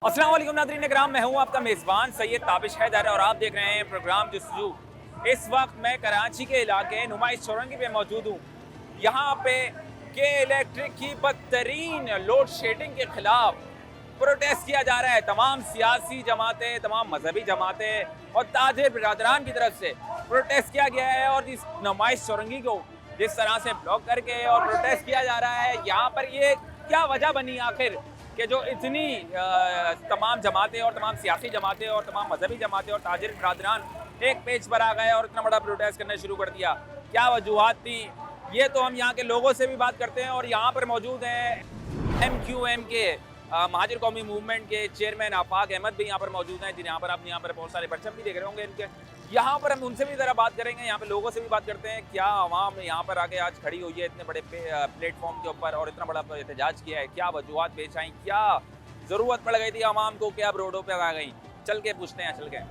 अस्सलाम वालेकुम नाज़रीन इकराम, मैं हूं आपका मेज़बान सैयद ताबिश हैदर और आप देख रहे हैं प्रोग्राम जस्तजू। इस वक्त मैं कराची के इलाके नुमाइश चौरंगी पे मौजूद हूं। यहाँ पे के इलेक्ट्रिक की बदतरीन लोड शेडिंग के खिलाफ प्रोटेस्ट किया जा रहा है। तमाम सियासी जमातें, तमाम मजहबी जमातें और ताजिर बिरादरान की तरफ से प्रोटेस्ट किया गया है और इस नुमाइश चौरंगी को जिस तरह से ब्लॉक करके और प्रोटेस्ट किया जा रहा है, यहाँ पर ये क्या वजह बनी आखिर कि जो इतनी तमाम जमातें और तमाम सियासी जमातें और तमाम मजहबी जमातें और ताजिर बिरादरान एक पेज पर आ गए और इतना बड़ा प्रोटेस्ट करना शुरू कर दिया। क्या वजूहत थी, ये तो हम यहाँ के लोगों से भी बात करते हैं। और यहाँ पर मौजूद हैं MQM के महाजिर कौमी मूवमेंट के चेयरमैन आफाक अहमद भी यहाँ पर मौजूद हैं, जिन यहाँ पर आप यहाँ पर बहुत सारे परचम भी देख रहे होंगे इनके। यहाँ पर हम उनसे भी ज़रा बात करेंगे, यहाँ पे लोगों से भी बात करते हैं। क्या आवाम यहाँ पर आके आज खड़ी हुई है इतने बड़े प्लेटफॉर्म के ऊपर और इतना बड़ा एहतजाज किया है, क्या वजूहत पेश आई, क्या ज़रूरत पड़ गई थी आवाम को कि अब रोडों पर आ गई। चल के पूछते हैं, चल के।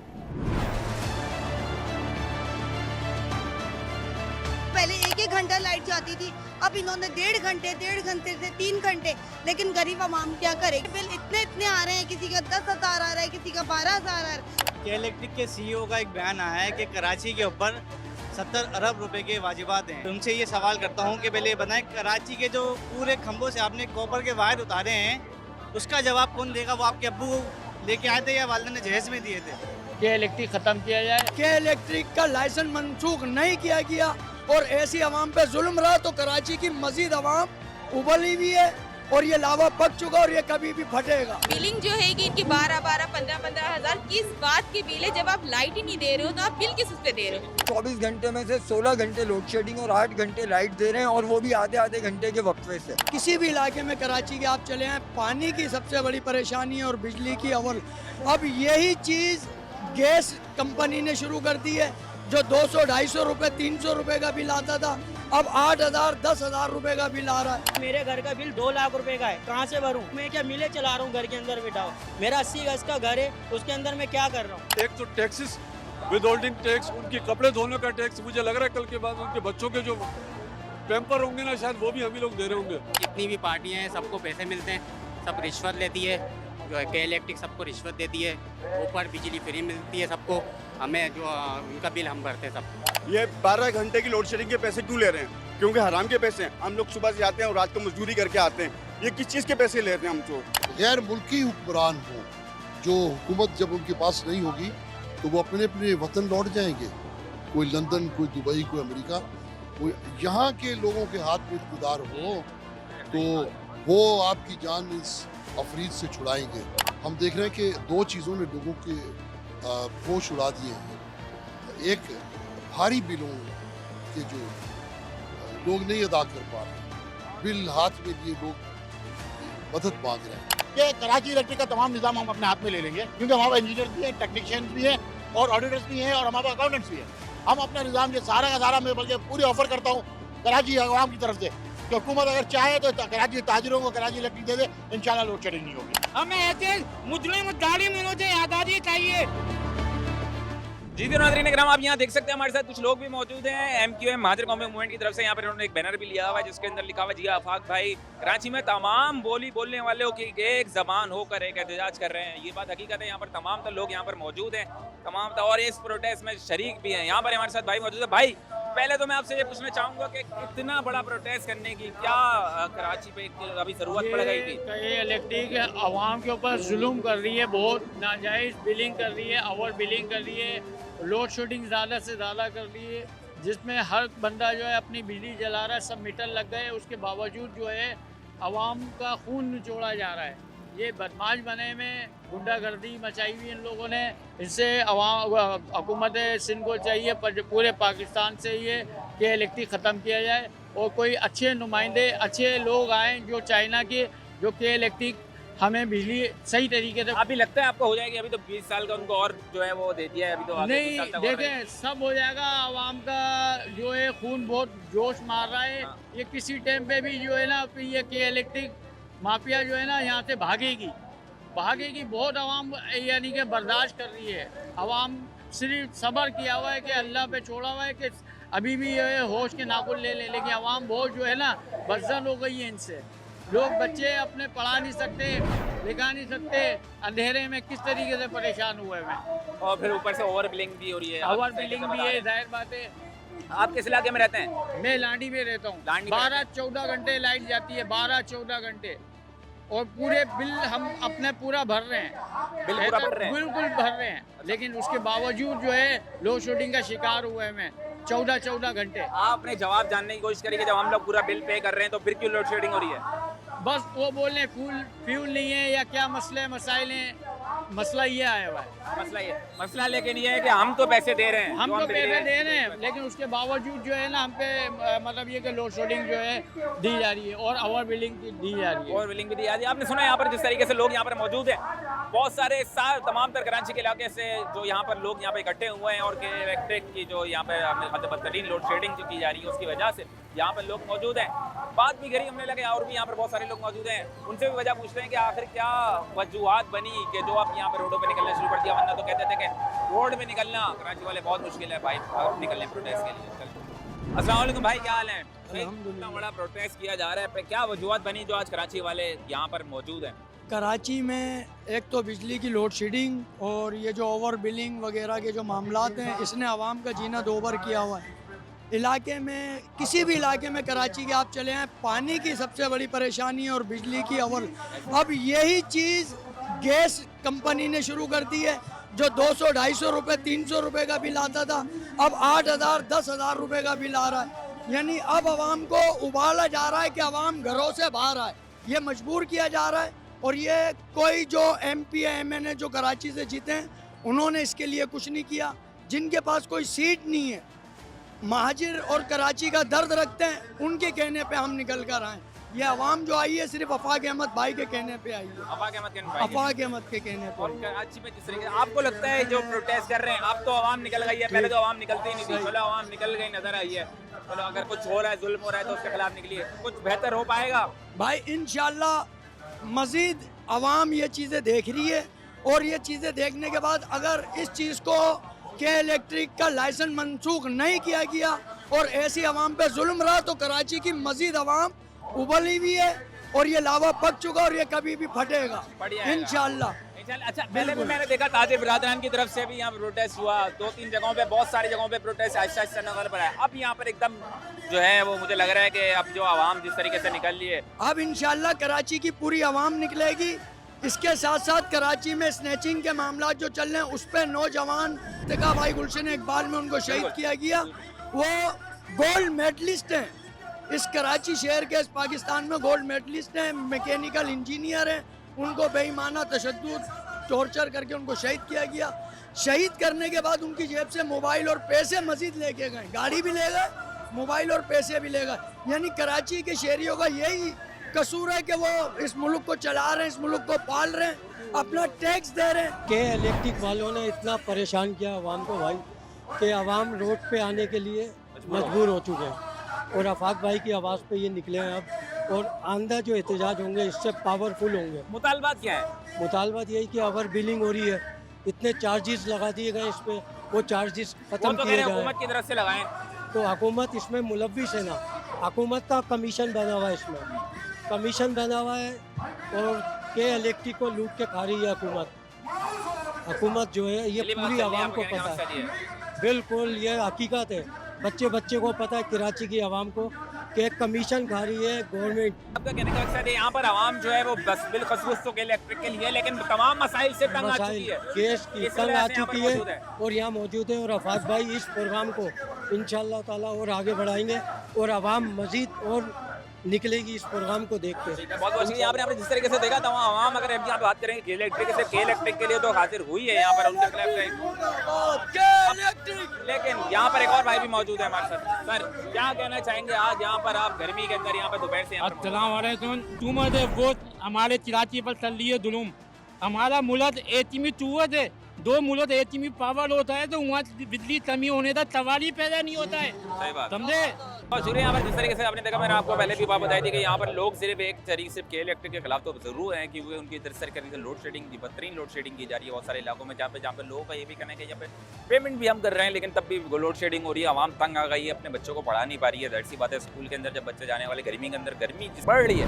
पहले एक एक घंटा लाइट जाती थी, अब इन्होंने डेढ़ घंटे से 3 घंटे। लेकिन गरीब आवाम क्या करे, बिल इतने आ रहे हैं, किसी का 10,000 आ रहा है, किसी का 12,000 आ रहा है। के इलेक्ट्रिक के CEO का एक बयान आया है कि कराची के ऊपर 70 अरब रुपए के वाजिबात हैं। तुमसे ये सवाल करता हूँ कि पहले ये बताएं, कराची के जो पूरे खंभों से आपने कॉपर के वायर उतारे हैं, उसका जवाब कौन देगा? वो आपके अब्बू लेके आए थे या वालिदा ने जहेज में दिए थे? के इलेक्ट्रिक खत्म किया जाए। के इलेक्ट्रिक का लाइसेंस मनसूख नहीं किया गया और ऐसी आवाम पे जुल्म रहा तो कराची की मजीद आवाम उबली हुई है और ये लावा पक चुका और ये कभी भी फटेगा। बिलिंग जो है कि इनकी 12-12, 15-15 हजार किस बात की बिल है? जब आप लाइट ही नहीं दे रहे हो तो आप बिल किस उससे दे रहे हो? 24 घंटे में से 16 घंटे लोड शेडिंग और 8 घंटे लाइट दे रहे हैं और वो भी आधे घंटे के वक्फे से। किसी भी इलाके में कराची के आप चले हैं, पानी की सबसे बड़ी परेशानी है और बिजली की अव्वल। अब यही चीज़ गैस कंपनी ने शुरू कर दी है, जो 200-250 रुपए 300 रुपए का बिल आता था, अब 8,000 10,000 रुपए का बिल आ रहा है। मेरे घर का बिल 2 लाख रुपए का है, कहाँ से भरूं? मैं क्या मिले चला रहा हूँ घर के अंदर बैठा हूँ। मेरा 80 गज का घर है, उसके अंदर मैं क्या कर रहा हूँ? एक तो टैक्सेस, विद होल्डिंग टैक्स, उनके कपड़े धोने का टैक्स, मुझे लग रहा है कल के बाद उनके बच्चों के जो पैम्पर होंगे ना, शायद वो भी हम ही लोग दे रहे होंगे। जितनी भी पार्टियां हैं सबको पैसे मिलते हैं, सब रिश्वत लेती है। जो है के इलेक्ट्रिक सबको रिश्वत देती है, ऊपर बिजली फ्री मिलती है सबको, हमें जो उनका बिल हम भरते हैं सब। ये 12 घंटे की लोड शेडिंग के पैसे क्यों ले रहे हैं? क्योंकि हराम के पैसे हैं। हम लोग सुबह से आते हैं और रात को मजदूरी करके आते हैं, ये किस चीज़ के पैसे ले रहे हैं हमको? गैर मुल्की हुक्मरान हो, जो हुकूमत जब उनके पास नहीं होगी तो वो अपने अपने वतन लौट जाएंगे। कोई लंदन, कोई दुबई, कोई अमेरिका। कोई यहाँ के लोगों के हाथ में इक़्तिदार हो तो वो आपकी जान इस अफरीद से छुड़ाएंगे। हम देख रहे हैं कि 2 चीज़ों ने लोगों के होश उड़ा दिए हैं। एक भारी बिलों के जो लोग नहीं अदा कर पा रहे, बिल हाथ में लिए लोग मदद मांग रहे हैं। ये कराची इलेक्ट्रिक का तमाम निज़ाम हम अपने हाथ में ले लेंगे, क्योंकि हमारे इंजीनियर भी हैं, टेक्नीशियंस भी हैं और ऑडिटर्स भी हैं और हमारे अकाउंटेंट्स भी हैं। हम अपना निज़ाम ये सारा का सारा, मैं बल्कि पूरी ऑफर करता हूँ कराची अवाम की तरफ से कि हुकूमत अगर चाहे तो कराची ताजिरों को कराची इलेक्ट्रिक दे दे, इंशाल्लाह लोड शेडिंग नहीं होगी। हमें ऐसे मुजरिम जालिम इन्होंने आज़ादी चाहिए। जी नाज़रीन इकराम, आप यहाँ देख सकते हैं हमारे साथ कुछ लोग भी मौजूद हैं। MQM महाजिर कौमी मूवमेंट की तरफ से यहाँ पर उन्होंने एक बैनर भी लिया हुआ है जिसके अंदर लिखा हुआ है, जी आफाक भाई कराची में तमाम बोलने वालों की एक ज़बान होकर एक एहतजाज कर रहे हैं। ये बात हकीकत है, यहाँ पर तमाम लोग यहाँ पर मौजूद हैं, तमाम और इस प्रोटेस्ट में शरीक भी हैं। यहाँ पर हमारे साथ भाई मौजूद है। भाई, पहले तो मैं आपसे ये पूछना चाहूँगा कि इतना बड़ा प्रोटेस्ट करने की क्या कराची पे अभी ज़रूरत पड़ गई थी? ये इलेक्ट्रिक आवाम के ऊपर जुल्म कर रही है, बहुत नाजायज़ बिलिंग कर रही है, ओवर बिलिंग कर रही है, लोड शेडिंग ज़्यादा से ज़्यादा कर रही है, जिसमें हर बंदा जो है अपनी बिजली जला रहा है, सब मीटर लग गए, उसके बावजूद जो है आवाम का खून निचोड़ा जा रहा है। ये बदमाश बने में गुंडागर्दी मचाई हुई इन लोगों ने। इससे हुकूमत सिंध को चाहिए पर पूरे पाकिस्तान से ये कि इलेक्ट्रिक ख़त्म किया जाए और कोई अच्छे नुमाइंदे, अच्छे लोग आएँ जो चाइना के, जो कि इलेक्ट्रिक हमें बिजली सही तरीके से। अभी लगता है आपको हो जाएगी? अभी तो 20 साल का उनको और जो है वो दे दिया है, अभी तो आगे 20 साल नहीं, तक देखें सब हो जाएगा। आवाम का जो है खून बहुत जोश मार रहा है। ये किसी टाइम पे भी जो है ना, ये कि इलेक्ट्रिक माफिया जो है ना यहाँ से भागेगी। बहुत आवाम यानी कि बर्दाश्त कर रही है। आवाम सिर्फ सब्र किया हुआ है कि अल्लाह पे छोड़ा हुआ है कि अभी भी ये होश के नाखुन ले लें, लेकिन आवाम बहुत जो है ना बदजन हो गई है इनसे। लोग बच्चे अपने पढ़ा नहीं सकते, दिखा नहीं सकते अंधेरे में किस तरीके से परेशान हुए हैं। और फिर ऊपर से ओवर बिलिंग भी हो रही है। ओवर बिलिंग भी है, जाहिर बात है। आप किस इलाके में रहते हैं? मैं लांडी में रहता हूँ। 12-14 घंटे लाइट जाती है, 12-14 घंटे, और पूरे बिल हम अपने पूरा भर रहे हैं। बिल पूरा भर रहे हैं? बिल्कुल भर रहे हैं, लेकिन उसके बावजूद जो है लोड शेडिंग का शिकार हुए हैं 14-14 घंटे। आपने जवाब जानने की कोशिश करी कि जब हम लोग पूरा बिल पे कर रहे हैं तो फिर क्यों लोड शेडिंग हो रही है? बस वो बोल रहे फ्यूल नहीं है या क्या मसले मसाइल हैं। मसला ये आया हुआ है। मसला लेकिन ये है कि हम तो पैसे दे रहे हैं, हम तो पैसे दे रहे हैं, लेकिन उसके बावजूद जो है ना हम पे मतलब ये कि लोड शेडिंग जो है दी जा रही है और ओवर बिलिंग दी जा रही है। ओवर बिलिंग भी दी जा रही है। आपने सुना यहाँ पर जिस तरीके से लोग यहाँ पर मौजूद हैं, बहुत सारे तमाम तर कराची के इलाके से जो यहाँ पर लोग यहाँ पे इकट्ठे हुए हैं, और के इलेक्ट्रिक की जो यहाँ पे मतलब बदतरीन लोड शेडिंग जो की जा रही है उसकी वजह से यहाँ पर लोग मौजूद हैं। बात भी करी हमने लगे और भी यहाँ पर बहुत सारे लोग मौजूद हैं, उनसे भी वजह पूछ रहे हैं कि आखिर क्या वजूहत बनी कि जो आप यहाँ पर रोडों पे निकलना शुरू कर दिया। वरना तो कहते थे कि रोड में निकलना कराची वाले बहुत मुश्किल है भाई निकलने प्रोटेस्ट के लिए। अस्सलाम वालेकुम भाई, क्या हाल है? इतना बड़ा प्रोटेस्ट किया जा रहा है, क्या वजूहत बनी जो आज कराची वाले यहाँ पर मौजूद हैं? कराची में एक तो बिजली की लोड शेडिंग और ये जो ओवर बिलिंग वगैरह के जो मामलात हैं, इसने आवाम का जीना दोबर किया हुआ है। इलाके में किसी भी इलाके में कराची के आप चले हैं, पानी की सबसे बड़ी परेशानी है और बिजली की अव्वल। अब यही चीज़ गैस कंपनी ने शुरू कर दी है। जो 200-250 रुपये 300 रुपये का बिल आता था, अब 8,000-10,000 रुपये का बिल आ रहा है। यानी अब आवाम को उबाला जा रहा है कि आवाम घरों से बाहर आए, ये मजबूर किया जा रहा है। और ये कोई जो MP या MN जो कराची से जीते हैं, उन्होंने इसके लिए कुछ नहीं किया। जिनके पास कोई सीट नहीं है, महाजिर और कराची का दर्द रखते हैं, उनके कहने पे हम निकल कर आए। ये आवाम जो आई है सिर्फ अफाक अहमद भाई के कहने पे आई है, अफाक अहमद के कहने पे। और कराची में जिस तरीके आपको लगता है जो प्रोटेस्ट कर रहे हैं, अब तो आवाम निकल गई है, पहले तो आवाम निकलती ही नहीं थी, चलो आवाम निकल गई नजर आई है, चलो अगर कुछ हो रहा है जुल्म हो रहा है तो उसके खिलाफ निकलिए, कुछ बेहतर हो पाएगा भाई इंशाल्लाह। मजीद आवाम ये चीज़ें देख रही है, और ये चीज़ें देखने के बाद अगर इस चीज़ को के इलेक्ट्रिक का लाइसेंस मनसूख नहीं किया गया और ऐसी आवाम पे जुल्म रहा, तो कराची की मजीद आवाम उबली हुई है और ये लावा पक चुका और ये कभी भी फटेगा इंशाल्लाह। अच्छा, पहले भी मैंने देखा ताजे बिरादरान की तरफ से भी यहाँ प्रोटेस्ट हुआ, 2-3 जगहों पे, बहुत सारी जगहों पे प्रोटेस्ट आहिस्ता नजर पर आया। अब यहाँ पर एकदम जो है वो मुझे लग रहा है कि अब जो आवाम जिस तरीके से निकल रही है, अब इंशाल्लाह कराची की पूरी आवाम निकलेगी। इसके साथ साथ कराची में स्नैचिंग के मामला जो चल रहे हैं, उस पर नौजवान देखा भाई गुलशन इकबाल में उनको शहीद किया गया। वो गोल्ड मेडलिस्ट हैं इस कराची शहर के, इस पाकिस्तान में गोल्ड मेडलिस्ट हैं, मैकेनिकल इंजीनियर हैं। उनको बेईमाना तशद्दुद टॉर्चर करके उनको शहीद किया गया। शहीद करने के बाद उनकी जेब से मोबाइल और पैसे मजीद लेके गए, गाड़ी भी ले गए, मोबाइल और पैसे भी ले गए। यानी कराची के शहरियों का यही कसूर है कि वो इस मुल्क को चला रहे हैं, इस मुल्क को पाल रहे हैं, अपना टैक्स दे रहे हैं। के इलेक्ट्रिक वालों ने इतना परेशान किया आवाम को भाई कि आवाम रोड पे आने के लिए मजबूर हो चुके हैं, और आफाक भाई की आवाज़ पे ये निकले हैं अब, और आंदा जो एहतजाज होंगे इससे पावरफुल होंगे। मुतालबात क्या है? मुतालबात यही कि ओवर बिलिंग हो रही है, इतने चार्जेस लगा दिए गए इस पे, वो चार्जेस खत्म किए जाए। हुकूमत की तरफ से लगाएं तो हुकूमत इसमें मुलव्विस है ना, हुकूमत का कमीशन बना हुआ है, इसमें कमीशन बना हुआ है, और के इलेक्ट्रिक को लूट के खा रही है हुकूमत जो है, ये पूरी आवाम को पता है, बिल्कुल ये हकीकत है। बच्चे को पता है कराची की आवाम को कि कमीशन खा रही है गवर्नमेंट। आपका कहने का मकसद है यहाँ पर आवाम जो है वो बस बिलखसूस तो के इलेक्ट्रिक के लिए, लेकिन तमाम मसाइल से तंग आ चुकी है, केस की तंग आ चुकी है, और यहाँ मौजूद है। और आफाक भाई इस प्रोग्राम को इंशाअल्लाह ताला और आगे बढ़ाएंगे, और आवाम मजीद और निकलेगी इस प्रोग्राम को देख के। बहुत बहुत शुक्रिया। आपने जिस तरीके से देखा था वहाँ आवाम, अगर हम यहाँ बात करेंगे के इलेक्ट्रिक के लिए तो हाजिर हुई है यहाँ पर उनके खिलाफ, लेकिन यहाँ पर एक और भाई भी मौजूद है हमारे साथ। सर क्या कहना चाहेंगे आज यहाँ पर आप गर्मी के अंदर यहाँ पर दोपहर से? वो हमारे कराची पर चल रही है जुल्म। हमारा मुल्क एटमी चूहत है, 2 मुल्क एटमी पावर होता है तो वहाँ बिजली कमी होने का सवाल ही पैदा नहीं होता है, समझे? और शुरू यहाँ पर जिस तरीके से आपने देखा, मैंने आपको पहले भी बात बताई थी कि यहाँ पर लोग सिर्फ एक तरीके से के इलेक्ट्रिक के खिलाफ तो जरूर हैं कि उनकी इधर से लोड शेडिंग की बदतरीन लोड शेडिंग की जा रही है बहुत सारे इलाकों में, जहाँ पे लोगों का ये भी कहना है कि यहाँ पे पेमेंट भी हम कर रहे हैं लेकिन तब भी लोड शेडिंग हो रही है, आवाम तंग आ गई है, अपने बच्चों को पढ़ा नहीं पा रही है। जाहिर सी बात है स्कूल के अंदर जब बच्चे जाने वाले गर्मी के अंदर, गर्मी बढ़ रही है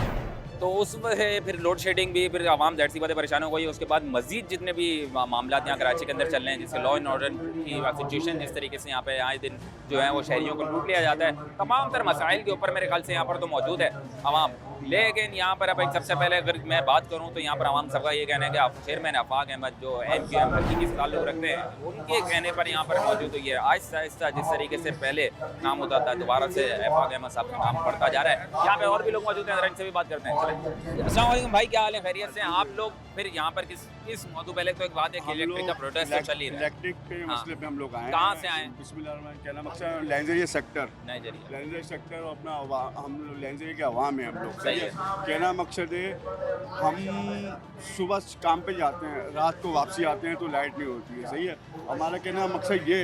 तो उस वजह फिर लोड शेडिंग भी, फिर आवाम ज़ाहिर सी बात है परेशान हो गई। उसके बाद मज़ीद जितने भी मामला यहाँ कराची के अंदर चल रहे हैं, जिससे लॉ एंड ऑर्डर की सिचुएशन जिस तरीके से यहाँ पे आए दिन जो है वो शहरियों को लूट लिया जाता है, तमाम तर मसाइल के ऊपर मेरे ख्याल से यहाँ पर तो मौजूद है आवाम। लेकिन यहाँ पर अब एक सबसे पहले अगर मैं बात करूँ तो यहाँ पर आवाम सबका ये कहना है कि आप चेयरमैन आफाक अहमद जो MQM की ताल्लुक़ रखते हैं, उनके कहने पर यहाँ पर मौजूद हुई है। आहिस्ता आहिस्ता जिस तरीके से पहले नाम होता था, दोबारा से आफाक अहमद साहब का नाम बढ़ता जा रहा है। यहाँ पे और भी लोग मौजूद हैं, इनसे भी बात करते हैं। अस्सलाम वालेकुम भाई, क्या हाल है? खैरियत से? आप लोग फिर यहाँ पर किस मौजू, पहले तो एक बात है कि इलेक्ट्रिक का प्रोटेस्ट तो चल ही रहा है। इलेक्ट्रिक के मसले पे हम लोग आए हैं। कहाँ से आए? बिस्मिल्लाह, मकसद लैंजरिया सेक्टर, नाइजीरिया सेक्टर और अपना हम लोग लैंजरिया के अवाम है हम लोग। सही है। कहना मकसद है, हम सुबह काम पे जाते हैं, रात को वापसी आते हैं तो लाइट नहीं होती है। सही है। हमारा कहना मकसद ये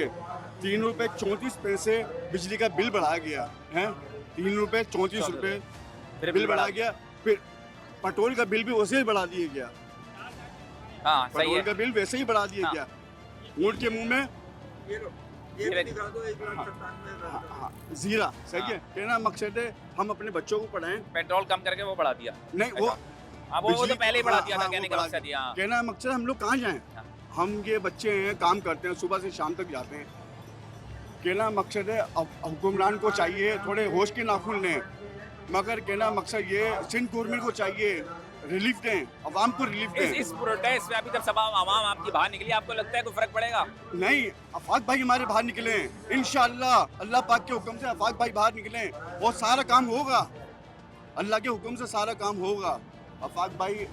3 रुपये 34 पैसे बिजली का बिल बढ़ाया गया है। 3 रुपये 34 रुपये बिल बढ़ा गया। फिर पेट्रोल का बिल भी वैसे ही बढ़ा दिया गया। हाँ, सही है। पेट्रोल का बिल वैसे ही बढ़ा दिया गया। ऊँट के मुंह में जीरा। सही है। कहना मकसद है हम अपने बच्चों को पढ़ाएं। पेट्रोल कम करके वो बढ़ा दिया। नहीं, वो वो तो पहले ही बढ़ा दिया था। कहने का मकसद ये, कहना मकसद हम लोग कहाँ जाएं? हम ये बच्चे हैं, काम करते हैं, सुबह से शाम तक जाते हैं। कहना मकसद है हुक्मरान को चाहिए थोड़े होश के नाखून लें, मगर कहना मकसद ये सिंध गवर्नमेंट को चाहिए रिलीफ दें, अवाम को रिलीफ दें। इस प्रोटेस्ट में अभी तक सब आवाम आपकी बाहर निकली, आपको लगता है कोई फर्क पड़ेगा? नहीं, आफाक भाई हमारे बाहर निकले हैं इंशाअल्लाह। अल्लाह पाक के हुक्म से आफाक भाई बाहर निकले हैं और सारा काम होगा। अल्लाह के हुक्म से सारा काम होगा। आफाक भाई,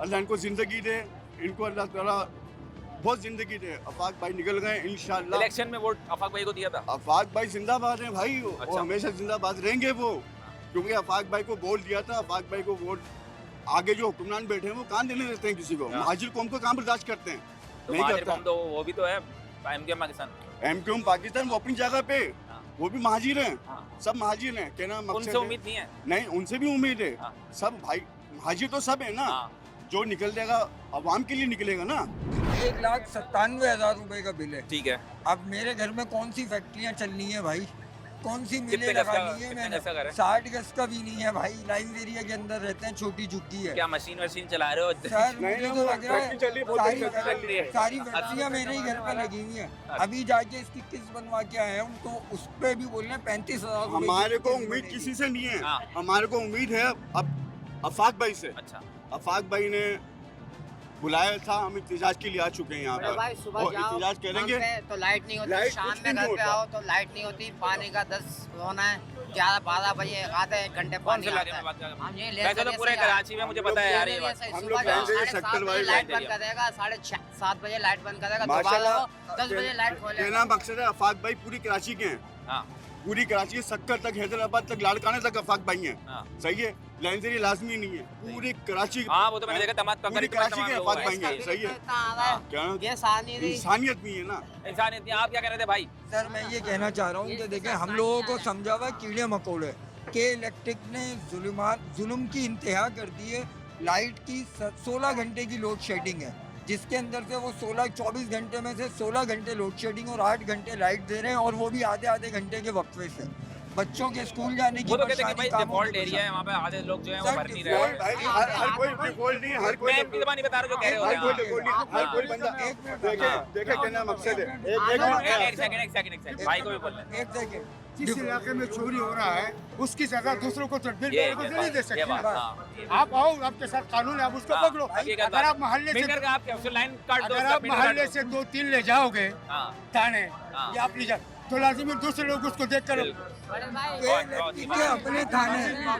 अल्लाह इनको ज़िंदगी दे, इनको अल्लाह ताला बहुत ज़िंदगी दे। आफाक भाई निकल गए इंशाअल्लाह। इलेक्शन में वोट आफाक भाई को दिया था? आफाक भाई जिंदाबाद हैं भाई। अच्छा। वो हमेशा जिंदाबाद रहेंगे वो, क्योंकि आफाक भाई को वोट दिया था। आफाक भाई को वोट, आगे जो हुक्मरान बैठे हैं वो कहाँ देने देते हैं किसी को? महाजिर कौम को कहाँ बर्दाश्त करते हैं? तो नहीं महाजिर करता। कौम तो वो भी तो है MQM पाकिस्तान। MQM पाकिस्तान वो अपनी जगह पे, वो भी महाजिर हैं। सब महाजिर हैं। कहना मकसद उनसे उम्मीद नहीं है? नहीं, उनसे भी उम्मीद है। सब भाई महाजिर तो सब है ना। जो निकल जाएगा अवाम के लिए निकलेगा ना। 1,97,000 रुपए का बिल है। ठीक है। अब मेरे घर में कौन सी फैक्ट्रियां चलनी है भाई? कौन सी मिलें कितने गज का- लगानी है कितने मैंने? गज का घर है? 60 गज का भी नहीं है भाई। लाइन एरिया के अंदर रहते हैं, छोटी झुग्गी है। क्या मशीन वशीन चला रहे हो? सर नहीं, मुझे तो लग रहा फैक्ट्री चल रही है, बहुत बड़ी फैक्ट्री चल रही है। सारी फैक्ट्रियां मेरे ही घर पे लगी हुई हैं। अभी जाके इसकी किस्त बनवा के आए हैं, तो उस पे भी बोल रहे हैं 35,000 रुपए की हमारे को किस्त उम्मीद बनेगी। किसी से नहीं है। हाँ। हमारे को उम्मीद है अब आफाक भाई से। अच्छा। आफाक भाई ने बुलाया था, हम इत्तेजाज के लिए आ चुके हैं यहाँ पर। भाई सुबह और जाओ इत्तेजाज करेंगे तो लाइट नहीं होती, लाइट शाम कुछ में भी नहीं घर पे होता। आओ तो लाइट नहीं होती। पानी का 10 होना है, 11-12 बजे आते हैं, 1 घंटे कौन पानी से इलाके आता में है। बात कर रहे हम ये हैं? वैसे तो पूरे कराची में मुझे पता है यार ये बात। हम लोग लैंजरिया सेक्टर वाइज लाइट बंद करेगा, 7:30 बजे लाइट बंद करेगा, दोबारा माशाल्लाह। 10 बजे लाइट खोलेगा। कहना मकसद है आफाक भाई पूरी कराची के हैं। हाँ। पूरी कराची, सक्कर तक, हैदराबाद तक, लाड़काने तक आफाक भाई हैं। हाँ। सही है। लैंजरिया लाजमी नहीं है, पूरी कराची। हाँ, वो तो मैंने देखा तमाम पूरी कराची के आफाक भाई हैं। सही है। क्या ये सानी नहीं, इंसानियत नहीं है ना। इंसानियत नहीं। आप क्या कह रहे थे भाई? सर मैं ये कहना चाह रहा हूँ कि देखें, हम लोगों को समझा हुआ कीड़े मकोड़े के इलेक्ट्रिक ने जुल्म की इंतहा कर दी है। लाइट की 16 घंटे की लोड शेडिंग है, जिसके अंदर से वो 24 घंटे में से 16 घंटे लोड शेडिंग और 8 घंटे लाइट दे रहे हैं, और वो भी आधे घंटे के वक्फे से। बच्चों के स्कूल जाने की वो तो कहते हैं कि परेशानी, भाई कामों की डिफॉल्ट एरिया है, वहाँ पे आधे लोग जो हैं वो सर, भर नहीं डिफॉल्ट रहे। भाई हर कोई डिफॉल्ट नहीं है। हर कोई मैं इनकी ज़बानी बता रहा हूँ जो कह रहे हर कोई हो। डिफॉल्ट नहीं है। हर कोई बंदा देखे कहना मकसद है। एक सेकंड भाई को भी बोल रहे एक सेकंड। जिस इलाके में चोरी हो रहा है उसकी जगह दूसरों को तदबीर ये करने को नहीं दे सकते। बात। हाँ। आप आओ, आपके साथ कानून है, आप उसको पकड़ो। अगर आप मोहल्ले से मिलकर आप क्या उसको लाइन काट दो, अगर उसका आप पीछे मोहल्ले काट से 2-3 ले जाओगे दो। हाँ। थाने हाँ। या अपनी जगह, तो लाजिमी दूसरे लोग उसको देख कर इलेक्ट्रिक के अपने थाने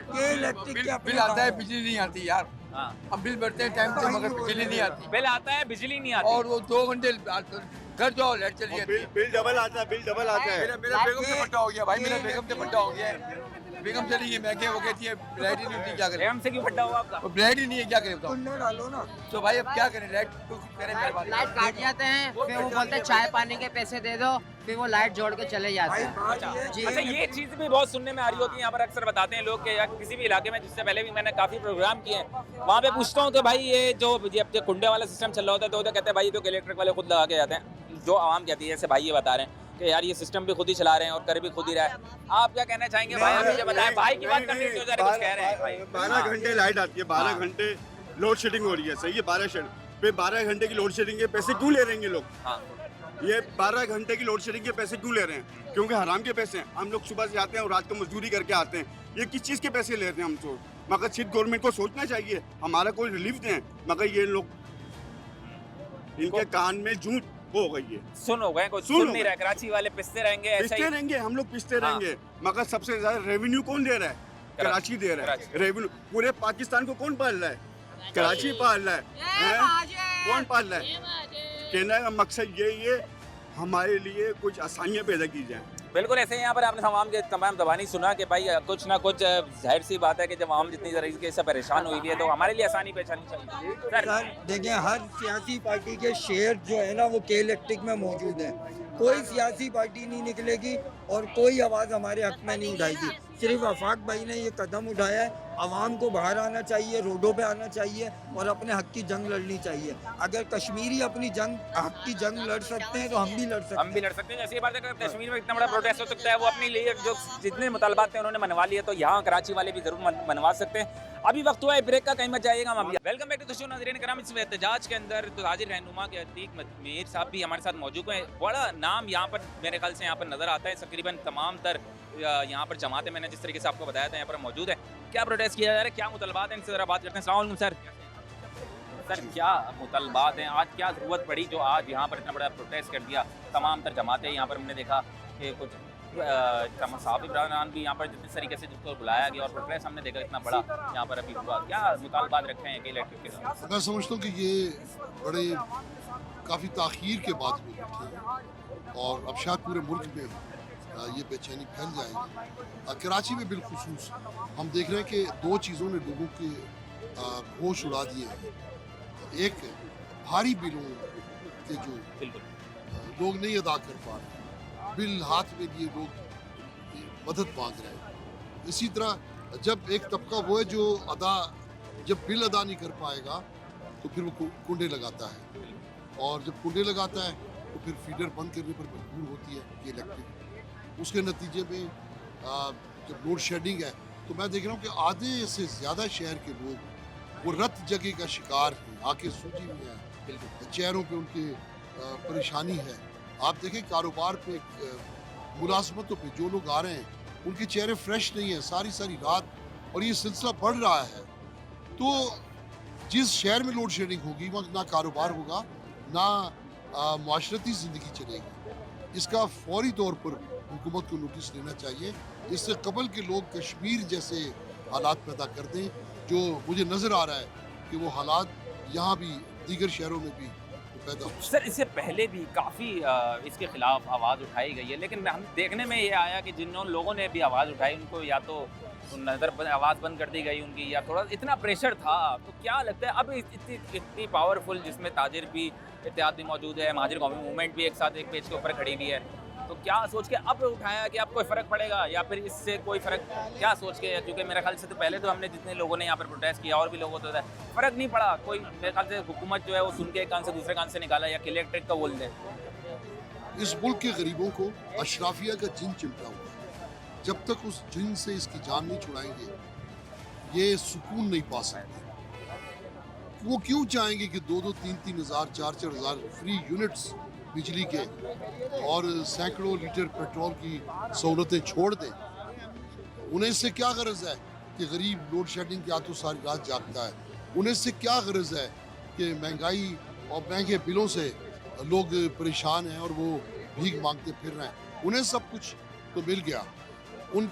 के इलेक्ट्रिक के अपने आता है, थाने। बिजली नहीं आती यार। हाँ। हम बिल भरते हैं टाइम पे, मगर बिजली नहीं आती। बिल आता है, बिजली नहीं आती। और वो 2 घंटे घर जाओ लाइट चली जाती है। बिल डबल आता है। बिल डबल आता है। मेरा बेगम से पट्टा हो गया भाई, मेरा बेगम से पट्टा हो गया है। बेगम चली गई, मैं क्या, वो कहती है लाइट ही नहीं होती, क्या करें? हमसे क्यों फटा हुआ आपका? वो लाइट ही नहीं है, क्या करें बताओ? कुंडे डालो ना। तो भाई अब क्या करें? लाइट तो करें मेरे बात। लाइट काट जाते हैं, फिर वो बोलते हैं चाय पानी के पैसे दे दो, फिर वो लाइट जोड़ के चले जाते हैं। अच्छा, ये चीज़ भी बहुत सुनने में आ रही होती है। यहाँ पर अक्सर बताते हैं लोग कि या किसी भी इलाके में, जिससे पहले भी मैंने काफ़ी प्रोग्राम किए हैं, वहाँ पे पूछता हूँ कि भाई ये जो कुंडे वाला सिस्टम चल रहा होता है, तो कहते हैं भाई तो इलेक्ट्रिक वाले खुद लगा के जाते हैं। जो आवाम कहती है, जैसे भाई ये बता रहे हैं कि यार ये सिस्टम भी खुद ही चला रहे हैं और कर भी खुद ही रहा है। आप क्या कहना चाहेंगे भाई? आप मुझे बताएं, भाई की बात करनी है, कुछ कह रहे हैं भाई। 12 घंटे लाइट आती है, 12 घंटे लोड शेडिंग हो रही है, सही है। 12 घंटे की लोड शेडिंग के पैसे क्यों ले रहे हैं ये लोग? ये 12 घंटे की लोड शेडिंग के पैसे क्यों ले रहे हैं? क्योंकि हराम के पैसे हैं। हम लोग सुबह से आते हैं और रात को मजदूरी करके आते हैं। ये किस चीज़ के पैसे ले रहे हैं हमसे? मगर सिर्फ गवर्नमेंट को सोचना चाहिए, हमारा कोई रिलीफ दें। मगर ये लोग, इनके कान में जूं हो गई है, सुन हो गए, कुछ सुन नहीं रहा। कराची वाले पिसते रहेंगे, ऐसा ही रहेंगे, हम लोग पिसते रहेंगे। मगर सबसे ज्यादा रेवेन्यू कौन दे रहा है? कराची दे रहा है रेवेन्यू। पूरे पाकिस्तान को कौन पाल रहा है? कराची पाल रहा है। कौन पाल रहा है? कहने का मकसद यही है, हमारे लिए कुछ आसानियाँ पैदा की जाए। बिल्कुल ऐसे ही यहाँ पर आपने तमाम ज़बानी सुना कि भाई कुछ ना कुछ जाहिर सी बात है कि जब आम जितनी तरीके से परेशान हुई है तो हमारे लिए आसानी पेशानी चाहिए। सर देखिए, हर सियासी पार्टी के शेयर जो है ना वो के इलेक्ट्रिक में मौजूद है। कोई सियासी पार्टी नहीं निकलेगी और कोई आवाज़ हमारे हक में नहीं उठाएगी। सिर्फ आफाक भाई ने ये कदम उठाया है। आवाम को बाहर आना चाहिए, रोडों पे आना चाहिए और अपने हक की जंग लड़नी चाहिए। अगर कश्मीरी अपनी हक की जंग लड़ सकते हैं तो हम भी लड़ सकते हैं। जैसे ये बात है, कश्मीर में इतना बड़ा प्रोटेस्ट हो सकता है, वो अपने लिए जो जितने मुतालबात थे उन्होंने मनवा लिए, तो यहाँ कराची वाले भी जरूर मनवा सकते हैं। अभी वक्त हुआ है ब्रेक का, कहीं मत जाइएगा। Welcome back to the show नाज़रीन कराम। इस एहतजाज के अंदर तो ताजिर रहनुमा के अतीक मीर साहब भी हमारे साथ मौजूद हैं। बड़ा नाम यहाँ पर मेरे ख्याल से यहाँ पर नज़र आता है। तकरीबन तमाम तर यहाँ पर जमातें, मैंने जिस तरीके से आपको बताया था, यहाँ पर मौजूद है। क्या प्रोटेस्ट किया जा रहा है, क्या मुतालबात हैं, इनसे ज़रा बात करते हैं। अस्सलाम वालेकुम सर। सर क्या मुतालबात हैं, आज क्या ज़रूरत पड़ी जो आज यहाँ पर इतना बड़ा प्रोटेस्ट कर दिया? तमाम तर जमातें यहाँ पर हमने देखा कि कुछ साहब इमरान भी यहाँ पर जिस तरीके से जिसको बुलाया गया और प्रोटेस्ट हमने देखा इतना बड़ा यहाँ पर अभी हुआ। क्या मुतालबात रखे हैं इलेक्ट्रिक के साथ? मैं समझता हूँ कि ये बड़े काफ़ी ताख़ीर के बाद में बैठे हैं और अब शायद पूरे मुल्क में ये बेचैनी फैल जाएगी। कराची में बिलखुसूस हम देख रहे हैं कि दो चीज़ों ने लोगों के होश उड़ा दिए हैं। एक भारी बिलों के जो लोग नहीं अदा कर पा रहे, बिल हाथ में लिए लोग मदद मांग रहे हैं। इसी तरह जब एक तबका वो है जो जब बिल अदा नहीं कर पाएगा तो फिर वो कुंडे लगाता है, और जब कुंडे लगाता है तो फिर फीडर बंद करने पर मजबूर होती है ये इलेक्ट्रिक। उसके नतीजे में जब लोड शेडिंग है तो मैं देख रहा हूँ कि आधे से ज़्यादा शहर के लोग वो रत जगह का शिकार हैं, आंखें सूजी हुई हैं, चेहरों पे उनके परेशानी है। आप देखें कारोबार पे, मुलाजमतों पे जो लोग आ रहे हैं उनके चेहरे फ्रेश नहीं है सारी रात, और ये सिलसिला बढ़ रहा है। तो जिस शहर में लोड शेडिंग होगी वहाँ ना कारोबार होगा, ना माशरती ज़िंदगी चलेगी। इसका फौरी तौर पर हुकूमत को नोटिस लेना चाहिए। इससे कबल के लोग कश्मीर जैसे हालात पैदा कर दें, जो मुझे नज़र आ रहा है कि वो हालात यहाँ भी दीगर शहरों में भी पैदा हो। सर इससे पहले भी काफ़ी इसके खिलाफ आवाज़ उठाई गई है, लेकिन हम देखने में ये आया कि जिन लोगों ने भी आवाज़ उठाई उनको या तो आवाज़ बंद कर दी गई उनकी, या थोड़ा इतना प्रेशर था। तो क्या लगता है अब इतनी पावरफुल, जिसमें ताजिर भी इत्तेहाद भी मौजूद है, महाजिर कौमी मूवमेंट भी एक साथ एक पेज के ऊपर खड़ी भी है, तो क्या सोच के अब उठाया कि अब कोई फ़र्क पड़ेगा या फिर इससे कोई फ़र्क, क्या सोच के? क्योंकि मेरे ख्याल से तो पहले तो हमने जितने लोगों ने यहाँ पर प्रोटेस्ट किया और भी लोगों तो फ़र्क नहीं पड़ा कोई। मेरे ख्याल से हुकूमत जो है वो सुन के एक कान से दूसरे कान से निकाला या इलेक्ट्रिक का बोल दे। इस मुल्क के गरीबों को अशराफिया का जिन चिमटा हुआ है। जब तक उस जिन से इसकी जान नहीं छुड़ाएंगे ये सुकून नहीं पा सकते। वो क्यों चाहेंगे कि 2-2, 3-3 हज़ार, 4-4 हज़ार फ्री यूनिट्स बिजली के और सैकड़ों लीटर पेट्रोल की सहूलतें छोड़ दें? उन्हें इससे क्या गरज है कि गरीब लोड शेडिंग के हाथों सारी रात जागता है? उन्हें इससे क्या गरज है कि महंगाई और महंगे बिलों से लोग परेशान हैं और वो भीख मांगते फिर रहे हैं? उन्हें सब कुछ तो मिल गया। उन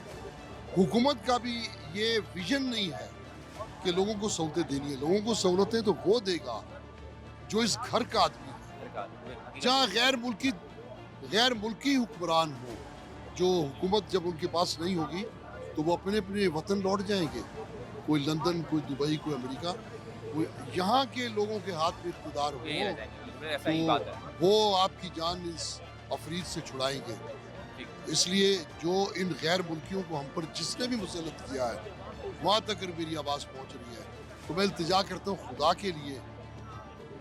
हुकूमत का भी ये विजन नहीं है कि लोगों को सहूलतें देनी है। लोगों को सहूलतें तो वो देगा जो इस घर का आदमी है। जहाँ गैर मुल्की हुक्मरान हो, जो हुकूमत जब उनके पास नहीं होगी तो वो अपने अपने वतन लौट जाएंगे। कोई लंदन, कोई दुबई, कोई अमेरिका। यहाँ के लोगों के हाथ में इक़्तिदार हो तो वो आपकी जान इस अफरीद से छुड़ाएंगे। इसलिए जो इन गैर मुल्कियों को हम पर जिसने भी मुसल्लत किया है वहाँ तक अगर मेरी आवाज़ पहुँच रही है तो मैं इल्तिजा करता हूँ खुदा के लिए,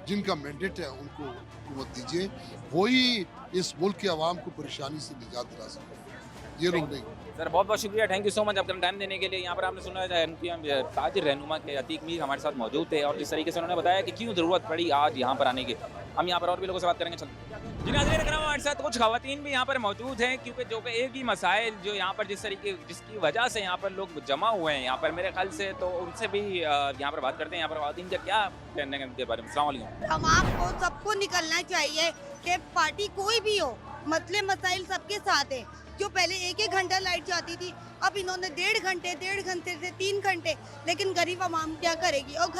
जिनका मैंडेट है उनको हुकूमत दीजिए, वही इस मुल्क के आवाम को परेशानी से निजात दिला सकते हैं, ये लोग नहीं। सर बहुत बहुत शुक्रिया, थैंक यू सो मच अपना टाइम देने के लिए। यहाँ पर आपने सुना है ताजिर रहनुमा के अतीक मीर हमारे साथ मौजूद थे और जिस तरीके से उन्होंने बताया कि क्यों ज़रूरत पड़ी आज यहाँ पर आने की। हम यहाँ पर और भी लोगों से बात करेंगे। चलते जी नाज़रीन करम, हमारे साथ कुछ खवातीन भी यहाँ पर मौजूद हैं क्योंकि जो कि एक ही मसाइल जो यहाँ पर जिसकी वजह से यहाँ पर लोग जमा हुए हैं यहाँ पर मेरे ख्याल से, तो उनसे भी यहाँ पर बात करते हैं। यहाँ पर खवातीन का क्या कहने हैं उनके बारे में। अस्सलाम वालेकुम। तमाम को सबको निकलना चाहिए कि पार्टी कोई भी हो, मसले मसाइल सबके साथ है। जो पहले 1-1 घंटा लाइट जाती थी, अब इन्होंने 1.5 घंटे से 3 घंटे, लेकिन गरीब आवाम क्या करेगी। और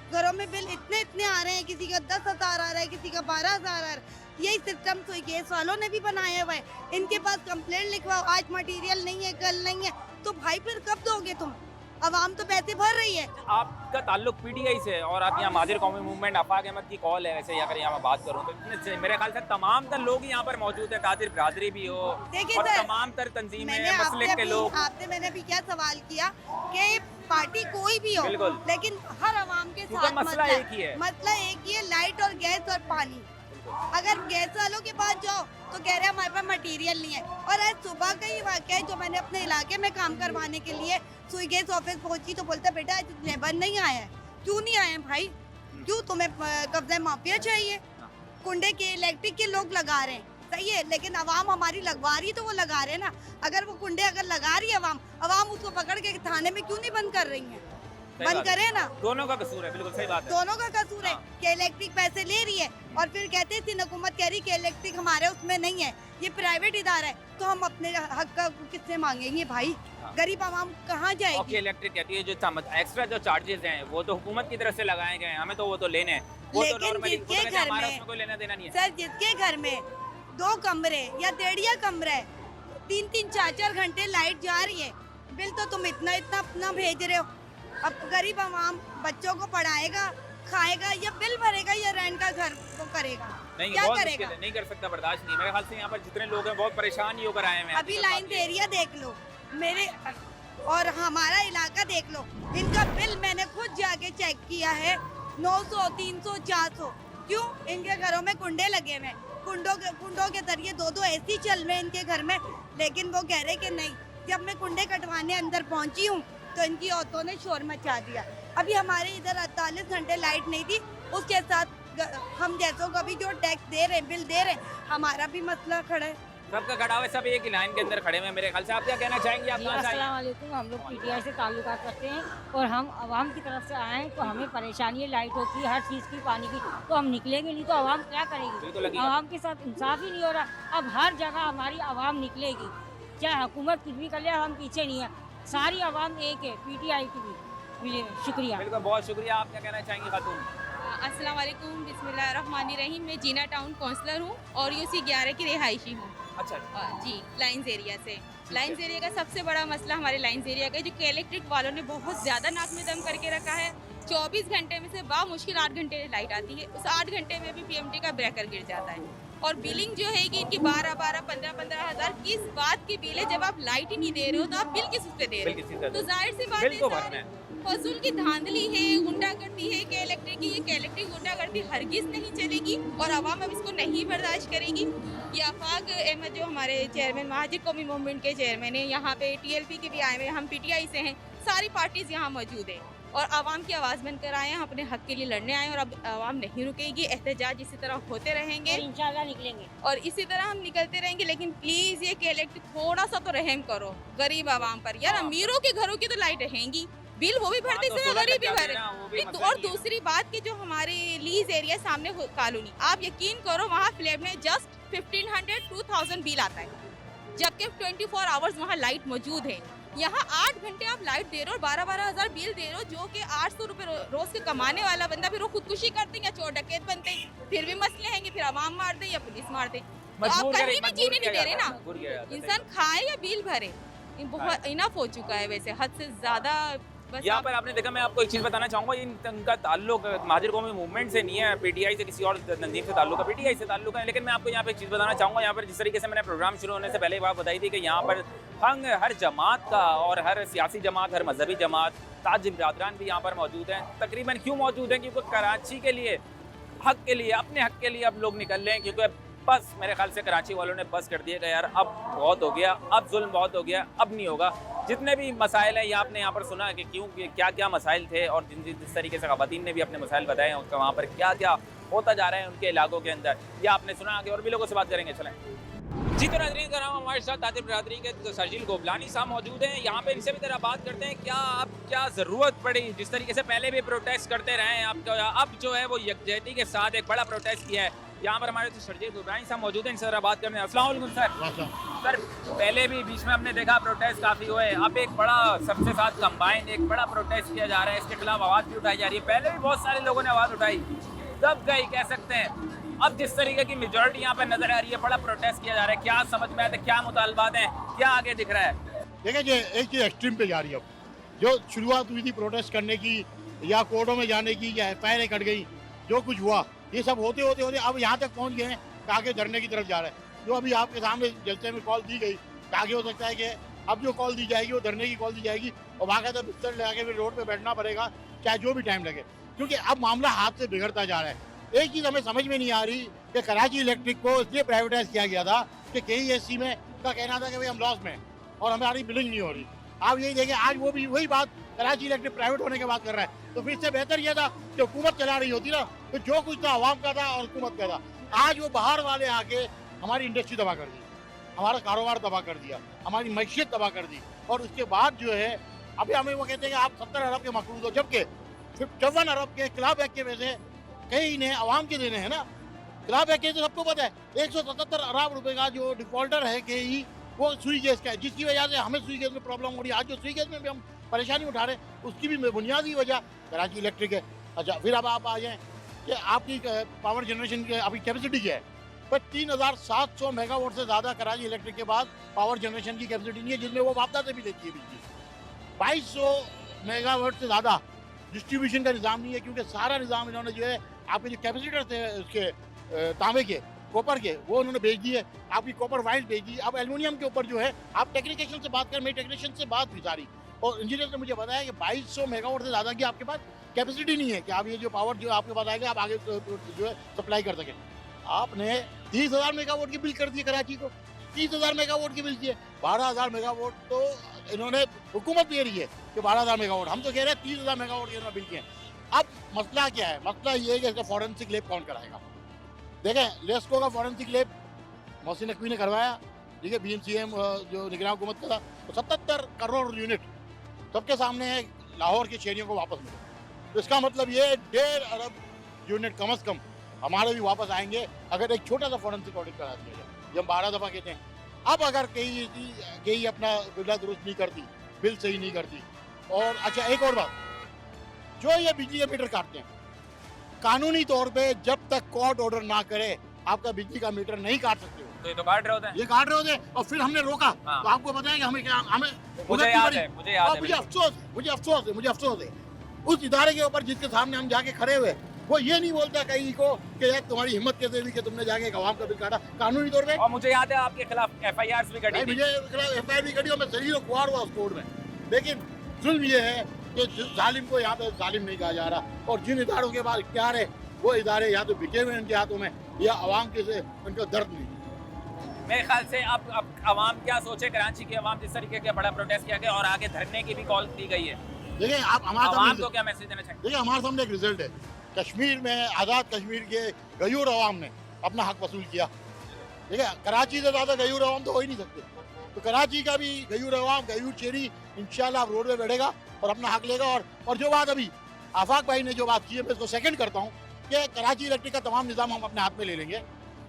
घरों में बिल इतने आ रहे हैं, किसी का 10,000 आ रहा है, किसी का 12,000 आ रहा है। यही सिस्टम तो गैस वालों ने भी बनाया हुआ है। इनके पास कंप्लेंट लिखवाओ, आज मटेरियल नहीं है, कल नहीं है, तो भाई फिर कब दोगे तुम? आवाम तो पैसे भर रही है। आपका ताल्लुक पीटीआई से और आप यहाँ माजिर कौमी मूवमेंट आफाक अहमद की कॉल है, वैसे अगर यहाँ मैं बात करूँ तो इतने से मेरे ख्याल से तमाम तर लोग यहाँ पर मौजूद है, ताजिर बिरादरी भी हो और तमाम तर तंजीमें मसलिक के लोग। आपसे मैंने भी क्या सवाल किया कि पार्टी कोई भी हो, लेकिन हर आवाम के साथ मसला एक ही है। मसला एक ही है, लाइट और गैस और पानी। अगर गैस वालों के पास जाओ तो कह रहे हैं हमारे पास मटेरियल नहीं है। और आज सुबह का ही वाक़या है जो मैंने अपने इलाके में काम करवाने के लिए सुई गैस ऑफिस पहुंची तो बोलता बेटा आज लेबर नहीं आया है। क्यों नहीं आए भाई? क्यों तुम्हें कब्जा माफिया चाहिए? कुंडे के इलेक्ट्रिक के लोग लगा रहे हैं, सही है, लेकिन आवाम हमारी लगवा रही तो वो लगा रहे हैं ना। अगर वो कुंडे अगर लगा रही है आवाम उसको पकड़ के थाने में क्यों नहीं बंद कर रही है? बंद करे ना। दोनों का कसूर है, बिल्कुल सही बात है। दोनों का कसूर है कि इलेक्ट्रिक पैसे ले रही है और फिर कहते थे हुकूमत कह रही कि इलेक्ट्रिक हमारे उसमें नहीं है, ये प्राइवेट इदारा है, तो हम अपने हक का किससे मांगेंगे भाई? गरीब आवाम कहाँ जाएगी? ओके, इलेक्ट्रिक कहती है जो एक्स्ट्रा जो चार्जेस हैं वो तो हुकूमत की तरफ से लगाए गए हैं, हमें तो वो तो लेने हैं। लेकिन जिसके घर में कोई लेना देना नहीं है सर, जिसके घर में 2 कमरे या 1.5 कमरा है, 3-3, 4-4 घंटे लाइट जा रही है, बिल तो तुम इतना अपना भेज रहे हो। अब गरीब आवाम बच्चों को पढ़ाएगा, खाएगा या बिल भरेगा या रेंट का घर वो करेगा? नहीं, क्या बहुत करेगा? नहीं कर सकता, बर्दाश्त नहीं। मेरे ख्याल से यहाँ पर जितने लोग हैं बहुत परेशान ही होकर आए हैं। अभी लाइन एरिया देख लो मेरे और हमारा इलाका देख लो, इनका बिल मैंने खुद जाके चेक किया है 900, 300, 400। क्यों? इनके घरों में कुंडे लगे हुए हैं, कुंडों के जरिए 2-2 एसी चल रहे हैं इनके घर में, लेकिन वो कह रहे कि नहीं। जब मैं कुंडे कटवाने अंदर पहुंची हूँ तो इनकी औरतों ने शोर मचा दिया। अभी हमारे इधर 48 घंटे लाइट नहीं थी, उसके साथ हम जैसों को भी जो टैक्स दे रहे हैं, बिल दे रहे हैं, हमारा भी मसला खड़ा है। सबका खड़ा हुआ है, सब एक ही लाइन के अंदर खड़े हुए हैं। मेरे ख्याल से आप क्या कहना चाहेंगे? आप कहाँ से आए? अस्सलाम वालेकुम। हम लोग पीटीआई से ताल्लुकात करते हैं और हम आवाम की तरफ से आए हैं, तो हमें परेशानी है, लाइट होती है, हर चीज़ की, पानी की, तो हम निकलेंगे नहीं तो आवाम क्या करेगी? आवाम के साथ इंसाफ ही नहीं हो रहा। अब हर जगह हमारी आवाम निकलेगी, चाहे हुकूमत कुछ भी कर ले, हम पीछे नहीं है, सारी आवाम एक है, पीटीआई की भी। शुक्रिया। बिल्कुल, बहुत शुक्रिया। आप क्या कहना चाहेंगे खातून? अस्सलाम वालेकुम, बिस्मिल्लाहिर्रहमानिर्रहीम। मैं जीना टाउन काउंसलर हूँ और यूसी 11 की रिहायशी हूँ। अच्छा जी, लाइन्स एरिया से। लाइन्स एरिया का सबसे बड़ा मसला हमारे लाइन्स एरिया का है, जो कि इलेक्ट्रिक वालों ने बहुत ज़्यादा नाक में दम करके रखा है। 24 घंटे में से बामुश्किल 8 घंटे लाइट आती है, उस 8 घंटे में भी पीएमटी का ब्रेकर गिर जाता है। और बिलिंग जो है कि इनकी 12-12, 15-15 हज़ार किस बात की बिल है? जब आप लाइट ही नहीं दे रहे हो तो आप बिल किस पे दे रहे हो? तो जाहिर सी बात है फजूल की धांधली है, गुंडागर्दी है कि इलेक्ट्रिक की। ये इलेक्ट्रिक गुंडागर्दी हरगिज़ नहीं चलेगी और आवाम अब इसको नहीं बर्दाश्त करेगी। ये आफाक अहमद जो हमारे चेयरमैन माजिर कौमी मूवमेंट के चेयरमैन हैं, यहाँ पे टीएलपी के भी आए हुए, हम पीटीआई से हैं, सारी पार्टीज़ यहाँ मौजूद हैं और आवाम की आवाज़ बनकर आए हैं, अपने हक के लिए लड़ने आए हैं। और अब आवाम नहीं रुकेगी, एहतजाज इसी तरह होते रहेंगे, इंशाल्लाह निकलेंगे और इसी तरह हम निकलते रहेंगे। लेकिन प्लीज़ ये कि इलेक्ट्रिक थोड़ा सा तो रहम करो गरीब आवाम पर यार। अमीरों के घरों की तो लाइट रहेंगी, बिल वो भी भरते, इससे गरीब भी भरे। और दूसरी बात कि जो हमारे लीज एरिया सामने कॉलोनी, आप यकीन करो वहाँ फ्लैट में जस्ट 1500-2000 बिल आता है, जबकि 24 आवर्स वहाँ लाइट मौजूद है। यहाँ 8 घंटे आप लाइट दे रहे हो, 12-12 हज़ार बिल दे रहे हो, जो कि 800 रुपये रोज के कमाने वाला बंदा फिर वो खुदकुशी करते हैं या चोर डकैत बनते हैं, फिर भी मसले हैं कि फिर आवाम मार दे या पुलिस मार दे। तो आप कहीं भी जीने नहीं दे रहे ना, इंसान खाए या बिल भरे, बहुत इनफ हो चुका है वैसे, हद से ज़्यादा। यहाँ पर आपने देखा, मैं आपको एक चीज़ बताना चाहूँगा, इनका ताल्लुक माजिर कौमी मूवमेंट से नहीं है, पीटीआई से किसी और तंजीम से ताल्लुक है, पीटीआई से ताल्लुक है। लेकिन मैं आपको यहाँ पे एक चीज़ बताना चाहूँगा, यहाँ पर जिस तरीके से मैंने प्रोग्राम शुरू होने से पहले बात बताई थी कि यहाँ पर हर जमात का और हर सियासी जमात, हर मजहबी जमात, ताजिर बिरादरान भी यहाँ पर मौजूद हैं। तकरीबन क्यों मौजूद हैं? क्योंकि कराची के लिए हक के लिए, अपने हक के लिए अब लोग निकल रहे हैं, क्योंकि बस मेरे ख्याल से कराची वालों ने बस कर दिया कि यार अब बहुत हो गया, अब जुल्म बहुत हो गया, अब नहीं होगा। जितने भी मसाइल हैं, ये आपने यहाँ पर सुना कि क्यों क्या क्या मसाइल थे, और जिस तरीके से ख़वातीन ने भी अपने मसाइल बताए हैं, उसका वहाँ पर क्या क्या होता जा रहा है उनके इलाकों के अंदर, या आपने सुना कि और भी लोगों से बात करेंगे। चलें जी, तो नाज़रीन का नाम हमारे साथ ताजिर बरादरी के शर्जील गोबलानी साहब मौजूद हैं। यहाँ पे इनसे भी तरह बात करते हैं, क्या ज़रूरत पड़ी, जिस तरीके से पहले भी प्रोटेस्ट करते रहे हैं, अब जो है वो यकजहती के साथ एक बड़ा प्रोटेस्ट किया है। यहाँ पर हमारे शर्जील गोबलानी साहब मौजूद हैं, इनसे तरह बात करते हैं। अस्सलाम वालेकुम सर। पहले भी बीच में हमने देखा प्रोटेस्ट काफ़ी हुए, अब एक बड़ा सबसे साथ कंबाइन एक बड़ा प्रोटेस्ट किया जा रहा है, इसके खिलाफ आवाज़ भी उठाई जा रही है। पहले भी बहुत सारे लोगों ने आवाज़ उठाई, दब गई कह सकते हैं। अब जिस तरीके की मेजॉरिटी यहाँ पे नजर आ रही है, बड़ा प्रोटेस्ट किया जा रहा है, क्या समझ में आता है, क्या मुतालबात हैं, क्या आगे दिख रहा है? देखिए, एक चीज़ एक्सट्रीम पे जा रही है। जो शुरुआत हुई थी प्रोटेस्ट करने की या कोर्टों में जाने की या एफआईआर कट गई, जो कुछ हुआ ये सब होते होते होते अब यहाँ तक पहुँच गए हैं कि आगे धरने की तरफ जा रहे हैं। जो अभी आपके सामने जलसे में कॉल दी गई, आगे हो सकता है कि अब जो कॉल दी जाएगी वो धरने की कॉल दी जाएगी और वहाँ का बिस्तर लगा के फिर रोड पर बैठना पड़ेगा, चाहे जो भी टाइम लगे, क्योंकि अब मामला हाथ से बिगड़ता जा रहा है। एक चीज़ हमें समझ में नहीं आ रही कि कराची इलेक्ट्रिक को इसलिए प्राइवेटाइज किया गया था कि KESC में का कहना था कि भाई हम लॉस में और हमारी बिलिंग नहीं हो रही। आप यही देखें, आज वो भी वही बात कराची इलेक्ट्रिक प्राइवेट होने के बाद कर रहा है। तो फिर इससे बेहतर यह था कि हुकूमत चला रही होती ना, तो जो कुछ था आवाम का था और हुकूमत का था। आज वो बाहर वाले आके हमारी इंडस्ट्री तबाह कर दी, हमारा कारोबार तबाह कर दिया, हमारी मैशियत तबाह कर दी, और उसके बाद जो है अभी हमें वो कहते हैं कि आप 70 अरब के मकरूज हो, जबकि 54 अरब के खिलाफ एक्ट के पैसे कई ने आवाम के देने हैं ना। खिलाफ एक्ट तो सबको पता है 177 अरब रुपए का जो डिफॉल्टर है KE, वो सुई गैस का है, जिसकी वजह से हमें सुई गैस में प्रॉब्लम हो रही है। आज जो सुई गैस में भी हम परेशानी उठा रहे हैं, उसकी भी बुनियादी वजह कराची इलेक्ट्रिक है। अच्छा, फिर अब आप आ जाएँ कि आपकी पावर जनरेशन की आपकी कैपेसिटी क्या है, पर 3700 मेगावाट से ज़्यादा कराची इलेक्ट्रिक के बाद पावर जनरेशन की कैपेसिटी नहीं है, जिसमें वो वापदा से भी लेती है बिजली। 2200 मेगावाट से ज़्यादा डिस्ट्रीब्यूशन का निज़ाम नहीं है, क्योंकि सारा निज़ाम इन्होंने जो है आपके जो कैपेसिटर थे उसके तांबे के, कॉपर के, वो उन्होंने भेज दिए, आपकी कॉपर वाइट भेज दी। अब एल्युमिनियम के ऊपर जो है आप टेक्नीशियन से बात कर, मेरी टेक्नीशियन से बात भी सारी, और इंजीनियर ने मुझे बताया कि 2200 मेगावाट से ज़्यादा की आपके पास कैपेसिटी नहीं है कि आप ये जो पावर जो आपके पास आएगा आप आगे जो है सप्लाई कर सकें। आपने 30,000 मेगावाट की बिल कर दी कराची को, 30,000 मेगावाट की बिल दिए, 12,000 मेगावाट तो इन्होंने हुकूमत दे रही है कि 12,000 मेगावाट, हम तो कह रहे हैं 30,000 मेगावाट के इन्होंने बिल किए। अब मसला क्या है? मसला ये है कि इसका फॉरेंसिक लैब कौन कराएगा। देखें, लेस्को का फॉरेंसिक लैब मोहसिन नकवी ने करवाया, ठीक है, BMCM जो निगरान हुकूमत का था, तो 77 करोड़ यूनिट सबके सामने है लाहौर के शहरियों को वापस मिले। तो इसका मतलब ये 1.5 अरब यूनिट कम अज़ कम हमारे भी वापस आएंगे अगर एक छोटा सा फॉरेंसिक ऑडिट करा दिया जाए, जो हम 12 दफ़ा कहते हैं। अब अगर कहीं अपना बिल्ला दुरुस्त नहीं करती, बिल सही नहीं करती, और अच्छा एक और बात, जो ये बिजली के मीटर काटते हैं, कानूनी तौर पे जब तक कोर्ट ऑर्डर ना करे आपका बिजली का मीटर नहीं काट सकते हो। तो ये तो काट रहे होते हैं, ये काट रहे होते हैं, और फिर हमने रोका। हाँ। तो आपको बताएं कि हमें क्या, हमें मुझे याद है मुझे अफसोस है उस इदारे के ऊपर जिसके सामने हम जाके खड़े हुए, वो ये नहीं बोलता कहीं को कि यार तुम्हारी हिम्मत कैसे हुई कि तुमने जाके एक आवाम का बिल काटा कानूनी तौर पे। और मुझे याद है आपके खिलाफ FIRs भी कटी थी। मुझे FIR भी कटी और मैं शरीर खुआर हुआ उस कोर्ट में। लेकिन जुल्म ये है कि जालिम को यहाँ पे जालिम नहीं कहा जा रहा, और जिन इदारों के पास इख्तियार है वो इदारे या तो बिके हुए इनके हाथों में या आवाम के से उनका दर्द नहीं। मेरे ख्याल से अब आवाम क्या सोचे, कराची की आवाम जिस तरीके का बड़ा प्रोटेस्ट किया गया और आगे धरने की भी कॉल दी गई है, देखिए आप हमारे आवाम को क्या मैसेज देना चाहिए? देखिए, हमारे सामने एक रिजल्ट है, कश्मीर में आज़ाद कश्मीर के गयूर अवाम ने अपना हक वसूल किया। देखिए, कराची से ज़्यादा गयूर अवाम तो हो ही नहीं सकते, तो कराची का भी गयूर अवाम, गयूर चेरी इंशाल्लाह अब रोड पे बैठेगा और अपना हक लेगा। और जो बात अभी आफाक भाई ने जो बात की है, मैं इसको सेकंड करता हूँ कि कराची इलेक्ट्रिक का तमाम निज़ाम हम अपने हाथ में ले लेंगे,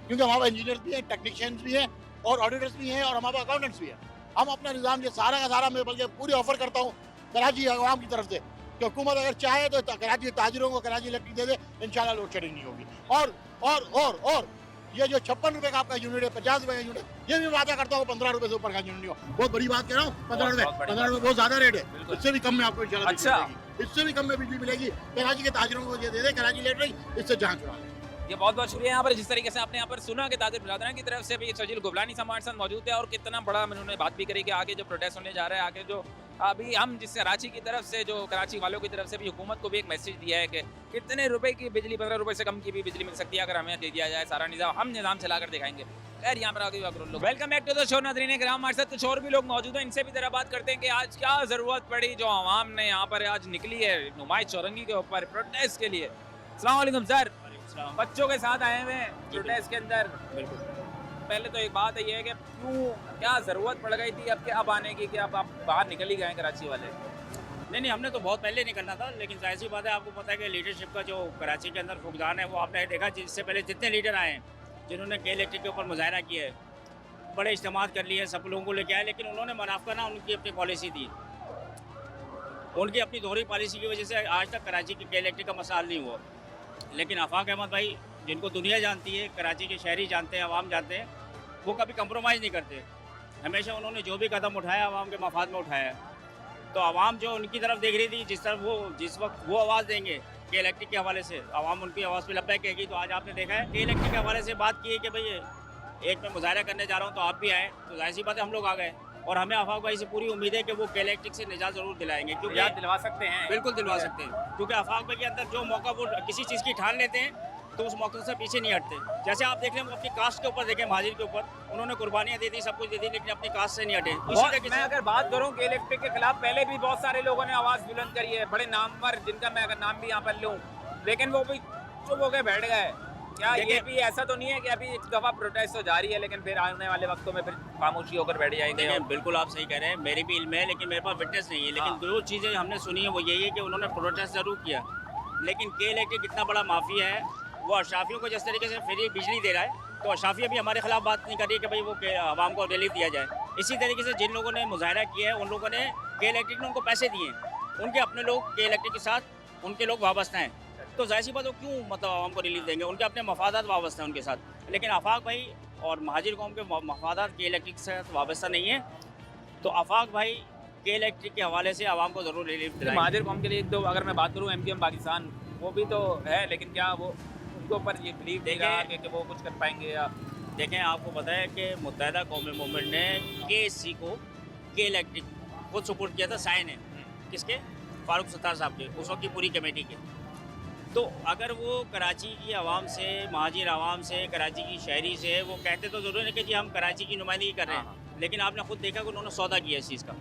क्योंकि हमारे इंजीनियर्स भी हैं, टेक्नीशियंस भी हैं, और ऑडिटर्स भी हैं, और हमारे अकाउंटेंट्स भी हैं। हम अपना निज़ाम ये सारा का सारा, मैं बल्कि पूरी ऑफर करता हूँ कराची अवाम की तरफ से कि हुकूमत अगर चाहे तो कराची ताजिरों को कराची इलेक्ट्रिक दे दे, इंशाल्लाह लोड शेडिंग नहीं होगी। और ये जो 56 रुपए का आपका यूनिट है, 50 रुपए का यूनिट, ये भी वादा करता हूँ 15 रुपए से ऊपर का यूनिट हो। बहुत बड़ी बात कह रहा हूँ, 15 रुपए बहुत ज्यादा रेट है, इससे भी कम में आपको इंशाल्लाह बिजली मिलेगी, इससे भी कम में बिजली मिलेगी। कराची के ताजिरों को ये दे दे कराची इलेक्ट्रिक, इससे जान छुड़ा लें। ये बहुत बहुत शुक्रिया। यहाँ पर जिस तरीके से आपने यहाँ पर सुना कि ताजिर बिरादरान की तरफ से भी शर्जील गोबलानी हमारे साथ मौजूद है, और कितना बड़ा उन्होंने बात भी करी कि आगे जो प्रोटेस्ट होने जा रहा है, आगे जो अभी हम जिस कराची की तरफ से, जो कराची वालों की तरफ से भी हुकूमत को भी एक मैसेज दिया है कि कितने रुपए की बिजली, 15 रुपए से कम की भी बिजली मिल सकती है अगर हमें दे दिया जाए सारा निज़ाम, हम निज़ाम चला कर दिखाएंगे। खैर यहाँ पर आगे लोग welcome back to the show नाज़रीन किराम, हमारे साथ कुछ और भी लोग मौजूद हैं, इनसे भी जरा बात करते हैं कि आज क्या ज़रूरत पड़ी जो आवाम ने यहाँ पर आज निकली है नुमाइश चौरंगी के ऊपर प्रोटेस्ट के लिए। अस्सलाम वालेकुम सर, बच्चों के साथ आए हुए हैं प्रोटेस्ट के अंदर। पहले तो एक बात ये है कि क्यों, क्या ज़रूरत पड़ गई थी अब आने की कि अब आप बाहर निकल ही गए कराची वाले? नहीं, हमने तो बहुत पहले निकलना था, लेकिन जाहिर सी बात है, आपको पता है कि लीडरशिप का जो कराची के अंदर फुकदान है वो आपने देखा, जिससे पहले जितने लीडर आए हैं जिन्होंने के इलेक्ट्रिक के ऊपर मुजाहरा किया है, बड़े इज्तिमात कर लिए, सब लोगों को लेके आए, लेकिन उन्होंने मुनाफा ना उनकी अपनी पॉलिसी थी, उनकी अपनी दोहरी पॉलिसी की वजह से आज तक कराची के इलेक्ट्रिक का मसाल नहीं हुआ। लेकिन आफाक अहमद भाई, जिनको दुनिया जानती है, कराची के शहरी जानते हैं, आवाम जानते हैं, वो कभी कंप्रोमाइज़ नहीं करते। हमेशा उन्होंने जो भी कदम उठाया आवाम के मफाद में उठाया। तो आवाम जो उनकी तरफ देख रही थी, जिस वक्त वो आवाज़ देंगे कि इलेक्ट्रिक के हवाले से, आवाम उनकी आवाज़ पे लब्बैक कहेगी। तो आज आपने देखा है कि इलेक्ट्रिक के हवाले से बात की है कि भाई एक मैं मुजाहरा करने जा रहा हूँ तो आप भी आए, तो जाहिर सी बात है हम लोग आ गए। और हमें आफाक भाई से पूरी उम्मीद है कि वो के इलेक्ट्रिक से निजात ज़रूर दिलाएंगे, क्योंकि दिलवा सकते हैं, बिल्कुल दिलवा सकते हैं, क्योंकि आफाक भाई के अंदर जो मौका वो किसी चीज़ की ठान लेते हैं तो उस मौके से पीछे नहीं हटते। जैसे आप देख रहे हैं, अपनी कास्ट के ऊपर देखें, महाजिर के ऊपर उन्होंने कुर्बानियाँ दे दी, सब कुछ दे दी, लेकिन अपनी कास्ट से नहीं हटे। इसी तरीके मैं अगर बात करूं कि इलेक्ट्रिक के खिलाफ पहले भी बहुत सारे लोगों ने आवाज़ बुलंद करी है, बड़े नामवर, जिनका मैं अगर नाम भी यहाँ पर लूँ, लेकिन वो भी चुप होकर बैठ गए। क्या ये भी ऐसा तो नहीं है कि अभी एक दफ़ा प्रोटेस्ट तो जारी है लेकिन फिर आने वाले वक्तों में फिर खामोशी होकर बैठ जाएंगे? बिल्कुल आप सही कह रहे हैं, मेरी भी इल्म है, लेकिन मेरे पास विटनेस नहीं है। लेकिन दो चीज़ें हमने सुनी है, वो यही है कि उन्होंने प्रोटेस्ट ज़रूर किया, लेकिन के इलेक्ट्रिक इतना बड़ा माफिया है, वो अशराफियों को जिस तरीके से फ्री बिजली दे रहा है, तो अशराफिया भी हमारे खिलाफ बात नहीं कर रही है कि भाई वो आवाम को रिलीफ दिया जाए। इसी तरीके से जिन लोगों ने मुजाहरा किया है, उन लोगों ने के इलेक्ट्रिक ने उनको पैसे दिए, उनके अपने लोग के इलेक्ट्रिक के साथ उनके लोग वाबस्ता हैं, तो जाहिर सी बात वो क्यों मतलब आवाम को रिलीफ देंगे, उनके अपने मफादात वाबस्ता हैं उनके साथ। लेकिन आफाक भाई और महाजिर कौम के मफादात के इलेक्ट्रिक से वाबस्ता नहीं है, तो आफाक भाई के इलेक्ट्रिक के हवाले से आवाम को ज़रूर रिलीफ दिलाएंगे। महाजिर कौम के लिए एक दो अगर मैं बात करूँ, MKM पाकिस्तान वो भी तो है, लेकिन क्या वो उनके ऊपर ये बिलीव देगा कि वो कुछ कर पाएंगे? या देखें, आपको पता है कि मुत्तहिदा कौमी मूवमेंट ने KSC को के इलेक्ट्रिक खुद सपोर्ट किया था, साइन है किसके, फारूक सत्तार साहब के, उस वक्त की पूरी कमेटी के। तो अगर वो कराची की आवाम से, महाजिर आवाम से, कराची की शहरी से वो कहते तो ज़रूर है कि जी हम कराची की नुमाइंदगी कर रहे हैं, लेकिन आपने खुद देखा कि उन्होंने सौदा किया इस चीज़ का,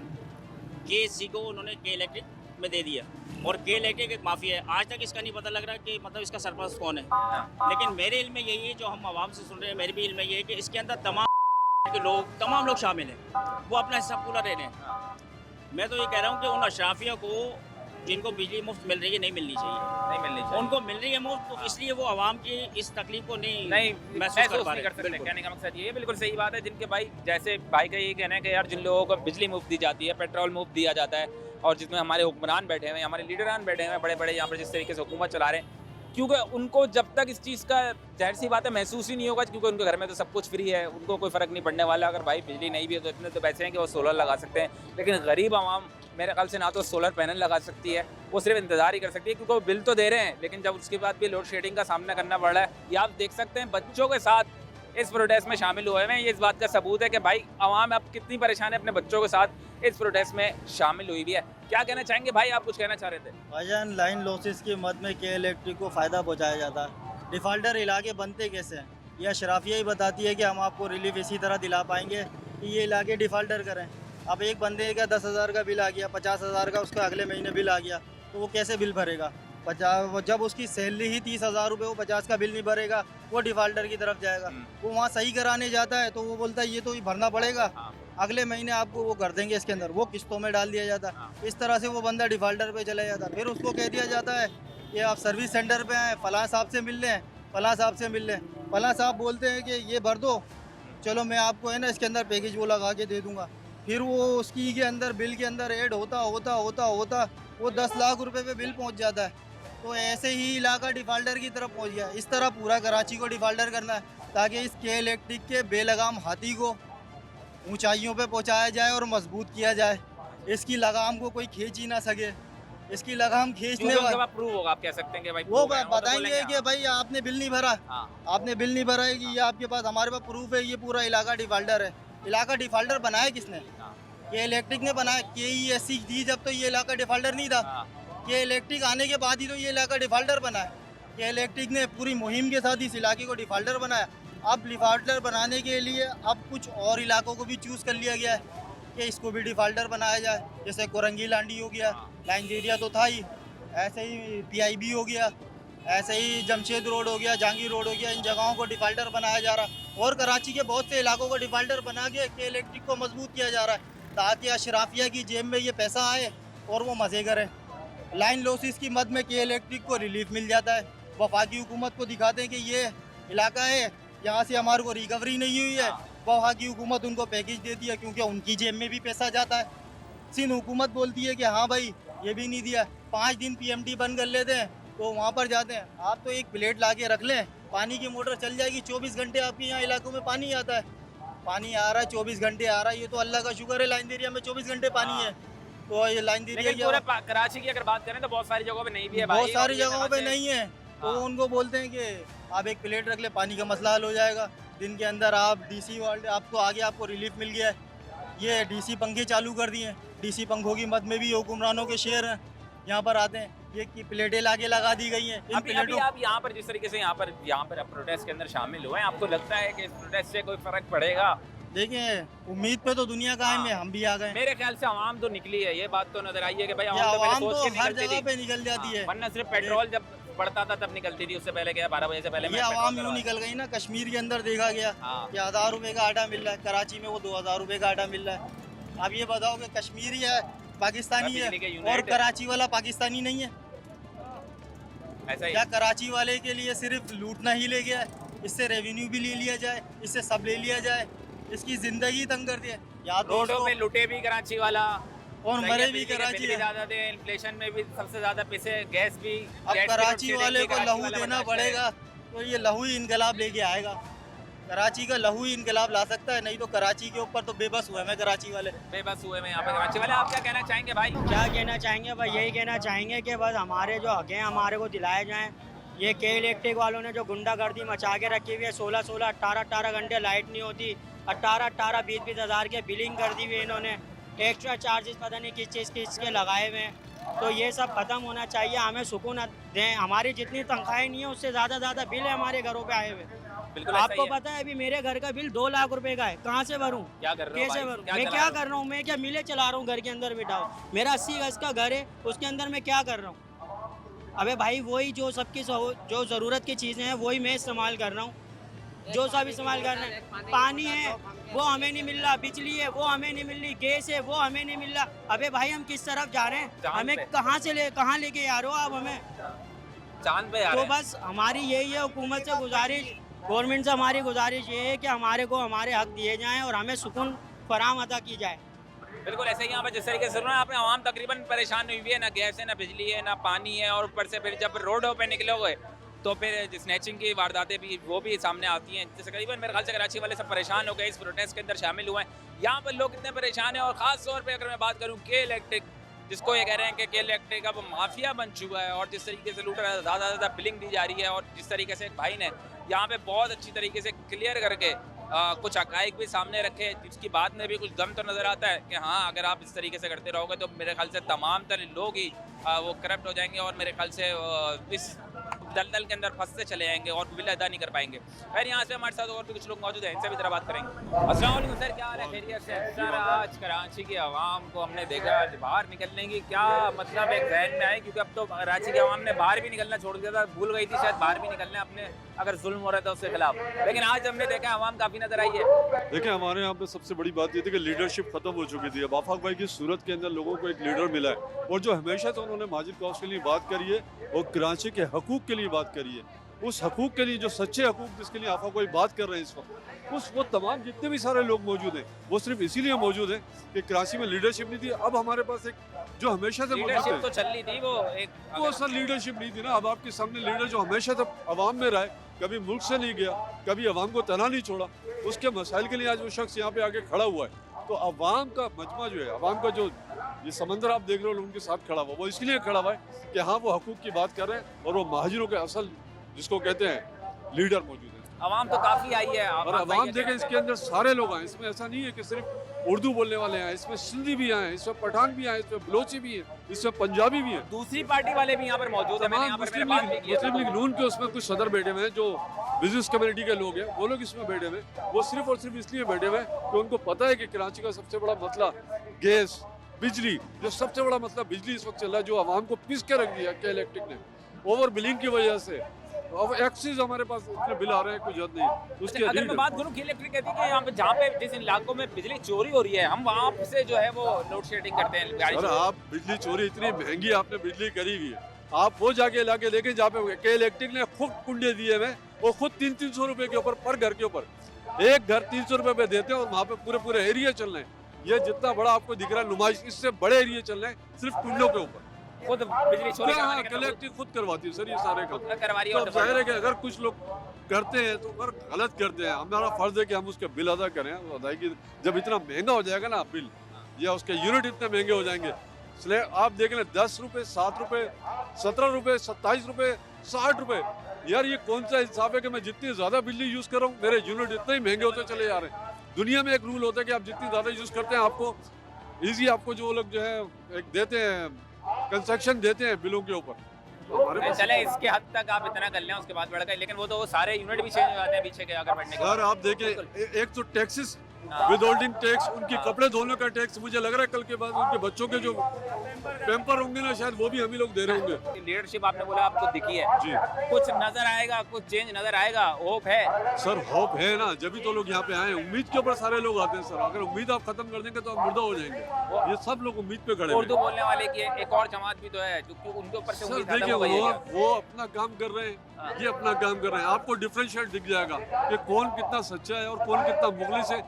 KSC को उन्होंने के इलेक्ट्रिक में दे दिया, और के इलेक्ट्रिक एक माफिया है। आज तक इसका नहीं पता लग रहा कि मतलब इसका सरपरस्त कौन है, लेकिन मेरे इल्म में यही है, जो हम आवाम से सुन रहे हैं, मेरे भी इल्म में ये है कि इसके अंदर तमाम लोग शामिल हैं, वो अपना हिस्सा पूरा ले रहे हैं। मैं तो ये कह रहा हूँ कि उन अशराफिया को जिनको बिजली मुफ्त मिल रही है नहीं मिलनी चाहिए, उनको मिल रही है मुफ्त, तो इसलिए वो आवाम की इस तकलीफ को नहीं महसूस कर पा रहे। कहने का मकसद ये बिल्कुल सही बात है, जिनके भाई जैसे भाई का ये कहना है कि यार जिन लोगों को बिजली मुफ्त दी जाती है, पेट्रोल मुफ्त दिया जाता है, और जिसमें हमारे हुक्मरान बैठे हुए हैं, हमारे लीडरान बैठे हुए हैं बड़े बड़े यहाँ पर, जिस तरीके से हुकूमत चला रहे हैं, क्योंकि उनको जब तक इस चीज़ का जाहिर सी बात है महसूस ही नहीं होगा, क्योंकि उनके घर में तो सब कुछ फ्री है, उनको कोई फ़र्क नहीं पड़ने वाला। अगर भाई बिजली नहीं भी है तो इतने तो पैसे हैं कि वो सोलर लगा सकते हैं, लेकिन गरीब आवाम मेरे ख्याल से ना तो सोलर पैनल लगा सकती है, वो सिर्फ इंतज़ार ही कर सकती है, क्योंकि वो बिल तो दे रहे हैं, लेकिन जब उसके बाद भी लोड शेडिंग का सामना करना पड़ रहा है। ये आप देख सकते हैं, बच्चों के साथ इस प्रोटेस्ट में शामिल हुए हैं, ये इस बात का सबूत है कि भाई आवाम अब कितनी परेशान है, अपने बच्चों के साथ इस प्रोटेस्ट में शामिल हुई भी है। क्या कहना चाहेंगे भाई, आप कुछ कहना चाह रहे थे? भाईजान, लाइन लॉसेस की मद में के इलेक्ट्रिक को फ़ायदा पहुँचाया जाता है। डिफ़ाल्टर इलाके बनते कैसे हैं? यह अशराफिया ही बताती है कि हम आपको रिलीफ इसी तरह दिला पाएंगे कि ये इलाके डिफ़ाल्टर करें। अब एक बंदे का 10,000 का बिल आ गया, 50,000 का उसका अगले महीने बिल आ गया, तो वो कैसे बिल भरेगा? 50, जब उसकी सैलरी ही 30,000 रुपये, वो 50 का बिल नहीं भरेगा, वो डिफ़ाल्टर की तरफ जाएगा। वो वहाँ सही कराने जाता है तो वो बोलता है ये तो भरना पड़ेगा, अगले महीने आपको वो कर देंगे इसके अंदर, वो किस्तों में डाल दिया जाता है। इस तरह से वो बंदा डिफ़ाल्टर पे चला जाता है। फिर उसको कह दिया जाता है कि आप सर्विस सेंटर पे आए, फ़लाँ साहब से मिल लें, फ़लाँ साहब से मिल लें। फ़लाँ साहब बोलते हैं कि ये भर दो, चलो मैं आपको है ना इसके अंदर पैकेज वो लगा के दे दूँगा। फिर वो उसकी के अंदर बिल के अंदर ऐड होता वो 10 लाख रुपए पे बिल पहुंच जाता है। तो ऐसे ही इलाका डिफ़ाल्टर की तरफ पहुंच गया। इस तरह पूरा कराची को डिफ़ाल्टर करना है, ताकि इस के इलेक्ट्रिक के बेलगाम हाथी को ऊंचाइयों पे पहुंचाया जाए और मजबूत किया जाए। इसकी लगाम को कोई खींच ही ना सके। इसकी लगाम खींचने वाला प्रूव होगा, आप कह सकते हैं कि भाई वो बताएंगे कि भाई आपने बिल नहीं भरा, आपने बिल नहीं भरा है कि ये आपके पास, हमारे पास प्रूफ है, ये पूरा इलाका डिफ़ाल्टर है। इलाका डिफ़ाल्टर बनाया किसने? के इलेक्ट्रिक ने बनाया, KESC दी जब तो ये इलाका डिफाल्टर नहीं था। के इलेक्ट्रिक आने के बाद ही तो ये इलाका डिफाल्टर बना है। के इलेक्ट्रिक ने पूरी मुहिम के साथ इस इलाके को डिफाल्टर बनाया। अब डिफाल्टर बनाने के लिए अब कुछ और इलाकों को भी चूज़ कर लिया गया है कि इसको भी डिफाल्टर बनाया जाए। जैसे कोरंगी लांडी हो गया, लाइन्स एरिया तो था ही, ऐसे ही PIB हो गया, ऐसे ही जमशेद रोड हो गया, जहांगीर रोड हो गया, इन जगहों को डिफाल्टर बनाया जा रहा। और कराची के बहुत से इलाकों को डिफाल्टर बना के इलेक्ट्रिक को मजबूत किया जा रहा है ताकि अशराफिया की जेब में ये पैसा आए और वो मज़े करें। लाइन लॉसिस की मद में के इलेक्ट्रिक को रिलीफ मिल जाता है। वफाकी हुकूमत को दिखाते हैं कि ये इलाका है, यहाँ से हमारे को रिकवरी नहीं हुई है। वफाकी हुकूमत उनको पैकेज देती है क्योंकि उनकी जेब में भी पैसा जाता है। सिंध हुकूमत बोलती है कि हाँ भाई ये भी नहीं दिया, 5 दिन PMT बंद कर लेते हैं तो वहाँ पर जाते हैं। आप तो एक प्लेट ला के रख लें, पानी की मोटर चल जाएगी, 24 घंटे आपके यहाँ इलाकों में पानी आता है। पानी आ रहा है, 24 घंटे आ रहा है, ये तो अल्लाह का शुक्र है। लाइन एरिया में 24 घंटे पानी है, तो ये लाइन एरिया कराची की अगर बात करें तो बहुत सारी जगहों पे नहीं भी है, बहुत सारी जगहों पे नहीं है। तो उनको बोलते हैं कि आप एक प्लेट रख ले, पानी का मसला हल हो जाएगा। दिन के अंदर आप DC वर्ल्ड आपको आगे आपको रिलीफ मिल गया है। ये DC पंखे चालू कर दिए हैं, DC पंखों की मद में भी हुक्मरानों के शेयर हैं, यहाँ पर आते हैं। ये की प्लेटें लाके लगा दी गई हैं। अभी आप यहाँ पर जिस तरीके से यहाँ पर प्रोटेस्ट के अंदर शामिल हुए हैं, आपको लगता है कि इस प्रोटेस्ट से कोई फर्क पड़ेगा? देखिए, उम्मीद पे तो दुनिया कायम है, हम भी आ गए। मेरे ख्याल से आवाम तो निकली है, ये बात तो नजर आई है कि भाई आवाम तो हर जगह पे निकल जाती है, वरना सिर्फ पेट्रोल जब बढ़ता था तब निकलती थी, उससे पहले क्या 12 बजे से पहले ये आवाम यूँ निकल गई ना। कश्मीर के अंदर देखा गया कि 1000 रुपए का आटा मिल रहा है, कराची में वो 2000 रुपए का आटा मिल रहा है। अब ये बताओ कि कश्मीरी है पाकिस्तानी है और कराची वाला पाकिस्तानी नहीं है? ऐसा ही क्या कराची वाले के लिए सिर्फ लूटना ही ले गया है? इससे रेवेन्यू भी ले लिया जाए, इससे सब ले लिया जाए, इसकी जिंदगी तंग कर दिया। या तो रोडों पे लुटे भी कराची वाला और मरे भी कराची है। ज्यादा थे, इन्फ्लेशन में भी सबसे ज्यादा पैसे, गैस भी। अब कराची वाले को लहू देना पड़ेगा, तो ये लहू ही इनकलाब लेके आएगा। कराची का लहू ही इनकलाब ला सकता है, नहीं तो कराची के ऊपर तो बेबस हुए मैं कराची वाले, बेबस हुए मैं यहाँ पे कराची वाले। आप क्या कहना चाहेंगे भाई? क्या कहना चाहेंगे भाई? यही कहना चाहेंगे कि बस हमारे जो हक हैं हमारे को दिलाए जाएं। ये के इलेक्ट्रिक वालों ने जो गुंडागर्दी मचा के रखी हुई है, 16-16, 18-18 घंटे लाइट नहीं होती, 18-18, 20-20 हज़ार के बिलिंग कर दी हुई है इन्होंने, एक्स्ट्रा चार्जेस पता नहीं किस चीज़ के लगाए हुए हैं। तो ये सब खत्म होना चाहिए, हमें सुकून दें। हमारी जितनी तनख्वाहें नहीं है उससे ज़्यादा बिल है हमारे घरों पे आए हुए। आपको पता है अभी मेरे घर का बिल 2 लाख रुपए का है, कहाँ से भरूँ, कैसे भरूँ? मैं क्या कर रहा हूँ? मैं क्या मिले चला रहा हूँ घर के अंदर बैठा हूँ? मेरा 80 गज का घर है, उसके अंदर मैं क्या कर रहा हूँ? अबे भाई वही जो सबकी जो ज़रूरत की चीज़ें हैं वही मैं इस्तेमाल कर रहा हूँ, जो सब इस्तेमाल कर रहे हैं। पानी है वो हमें नहीं मिल रहा, बिजली है वो हमें नहीं मिल रही, गैस है वो हमें नहीं मिल रहा। अबे भाई हम किस तरफ जा रहे हैं? हमें कहाँ लेके आ रहे हो आप हमें? चांद पे तो बस हमारी यही है हुकूमत से गुजारिश, गवर्नमेंट से हमारी गुजारिश ये है कि हमारे को हमारे हक दिए जाएं और हमें सुकून फराहम अदा की जाए। बिल्कुल ऐसे ही यहाँ पर जिस तरीके से आपने आवाम तकरीबन परेशान हुई है, ना गैस है, ना बिजली है, ना पानी है, और ऊपर से फिर जब रोडों पे निकलोगे तो फिर स्नैचिंग की वारदातें भी वो भी सामने आती हैं। जैसे तकरीबन मेरे ख्याल से कराची वाले सब परेशान हो गए, इस प्रोटेस्ट के अंदर शामिल हुए हैं। यहाँ पर लोग कितने परेशान हैं, और ख़ास तौर पर अगर मैं बात करूँ के इलेक्ट्रिक, जिसको ये कह रहे हैं कि के इलेक्ट्रिक अब माफिया बन चुका है और जिस तरीके से लूट रहा है, ज़्यादा बिलिंग दी जा रही है, और जिस तरीके से एक भाई ने यहाँ पे बहुत अच्छी तरीके से क्लियर करके कुछ हक़ाइक़ भी सामने रखे, जिसकी बात में भी कुछ दम तो नज़र आता है कि हाँ अगर आप इस तरीके से करते रहोगे तो मेरे ख्याल से तमाम तरह लोग ही वो करप्ट हो जाएंगे और मेरे ख्याल से इस दलदल के अंदर फंसते चले जाएंगे और बिल अदा नहीं कर पाएंगे। खैर यहाँ से हमारे साथ और भी कुछ लोग मौजूद हैं, इनसे भी जरा बात करेंगे। अस्सलाम वालेकुम सर, क्या हाल है? खैरियत से? सर आज कराची की आवाम को हमने देखा आज बाहर निकलने की क्या मतलब एक जहन में आए, क्योंकि अब तो कराची की आवाम ने बाहर भी निकलना छोड़ दिया था, भूल गई थी शायद बाहर भी निकलने अपने अगर जुल्म हो रहा था उसके खिलाफ, लेकिन आज हमने देखा आवाम काफ़ी नजर आई है। देखिए हमारे यहाँ पे सबसे बड़ी बात ये थी कि लीडरशिप खत्म हो चुकी थी। अब आफाक भाई की सूरत के अंदर लोगों को एक लीडर मिला है, और जो हमेशा से उन्होंने माजिद कौस के लिए बात करी है और कराची के हकूक़ के लिए बात करी है, उस हकूक़ के लिए जो सच्चे हकूक़ जिसके लिए आफाक भाई बात कर रहे हैं इस वक्त, वो तमाम जितने भी सारे लोग मौजूद हैं वो सिर्फ इसीलिए मौजूद हैं कि कराची में लीडरशिप नहीं थी। अब हमारे पास एक जो हमेशा से लीडरशिप तो चल रही थी, वो सर लीडरशिप नहीं थी ना। अब आपके सामने लीडर जो हमेशा तक अवाम में रहे, कभी मुल्क से नहीं गया, कभी अवाम को तना नहीं छोड़ा, उसके मसाइल के लिए आज वो शख्स यहाँ पे आके खड़ा हुआ है। तो अवाम का मजमा जो है, अवाम का जो ये समंदर आप देख रहे हो उनके साथ खड़ा हुआ, वो इसलिए खड़ा हुआ है कि हाँ वो हकूक़ की बात कर रहे हैं और वो महाजिरों के असल जिसको कहते हैं लीडर मौजूद है। अवाम तो काफ़ी आई है, और अवाम देखें इसके अंदर सारे लोग आए, इसमें ऐसा नहीं है कि सिर्फ उर्दू बोलने वाले हैं, इसमें सिंधी भी हैं, इसमें पठान भी हैं, इसमें बलोची भी हैं, इसमें पंजाबी भी हैं। दूसरी पार्टी वाले भी यहाँ पर मौजूद हैं। मैंने यहाँ पर मुस्लिम बात भी की है। लीग नून के उसमें कुछ सदर बैठे हुए हैं जो बिजनेस कम्युनिटी के लोग हैं, वो लोग इसमें बैठे हुए हैं। वो सिर्फ और सिर्फ इसलिए बैठे हुए हैं कि उनको पता है कि कराची का सबसे बड़ा मसला गैस, बिजली, जो सबसे बड़ा मसला बिजली इस वक्त चल रहा है, जो आवाम को पीस के रख दिया के इलेक्ट्रिक ने ओवर बिलिंग की वजह से। अब एक्सिस हमारे पास इतने बिल आ रहे हैं, कुछ हद नहीं उसकी। अगर मैं बात करूँ कि इलेक्ट्रिक कहती है कि यहाँ पे जहाँ पे जिस इलाकों में बिजली चोरी हो रही है, हम वहाँ से जो है वो लोड शेडिंग करते हैं। सर आप बिजली चोरी इतनी महंगी आपने बिजली करी हुई है, आप वो जाके इलाके देखें जहाँ पे के इलेक्ट्रिक ने खुद कुंडे दिए हुए, वो खुद 300-300 रुपए के ऊपर पर घर के ऊपर एक घर 300 रुपए पे देते हैं और वहाँ पे पूरे एरिया चल रहे हैं। ये जितना बड़ा आपको दिख रहा है नुमाइश, इससे बड़े एरिया चल रहे हैं सिर्फ कुंडों के ऊपर। खुद बिजली चोरी कलेक्टिव खुद करवाती है सर ये सारे काम। करवारी तो जाहिर है कि अगर कुछ लोग करते हैं तो अगर गलत करते हैं, हमारा फर्ज है कि हम उसके बिल अदा करें। अदायगी जब इतना महंगा हो जाएगा ना बिल या उसके यूनिट इतने महंगे हो जाएंगे, इसलिए आप देख लें 10 रुपए, 7 रुपए, 17 रुपए, 27 रुपए, 60 रुपए। यार ये कौन सा इंसाफ है कि मैं जितनी ज्यादा बिजली यूज कर रहा हूँ मेरे यूनिट इतने ही महंगे होते चले जा रहे हैं। दुनिया में एक रूल होता है कि आप जितनी ज्यादा यूज करते हैं आपको इजी, आपको जो लोग जो है एक देते हैं कंसेक्शन देते हैं बिलों के ऊपर। चले इसके हद तक आप इतना कर लें, उसके बाद बढ़ गए, लेकिन वो तो सारे यूनिट भी चेंज हो जाते हैं पीछे के अगर बढ़ने के। सर आप देखें एक तो टैक्सेस, विद होल्डिंग टैक्स, उनकी कपड़े धोने का टैक्स, मुझे लग रहा है कल के बाद उनके बच्चों के जो पैम्पर होंगे ना शायद वो भी हम ही लोग दे रहे होंगे। लीडरशिप आपने बोला आपको दिखी है जी, कुछ नजर आएगा, कुछ चेंज नजर आएगा, होप है? सर होप है ना, जब भी तो लोग यहाँ पे आए, उम्मीद के ऊपर सारे लोग आते हैं सर। अगर उम्मीद आप खत्म कर देंगे तो आप मुर्दा हो जाएंगे। ये सब लोग उम्मीद पे खड़े हैं। उर्दू बोलने वाले की एक और जमात भी तो है जो उनके ऊपर से सर उम्मीद देखिए खत्म हो गई है। वो अपना काम कर रहे हैं, ये अपना काम कर रहे हैं। आपको डिफरेंशिएट दिख जाएगा कि कौन कितना सच्चा है और कौन कितना मुखलिस है।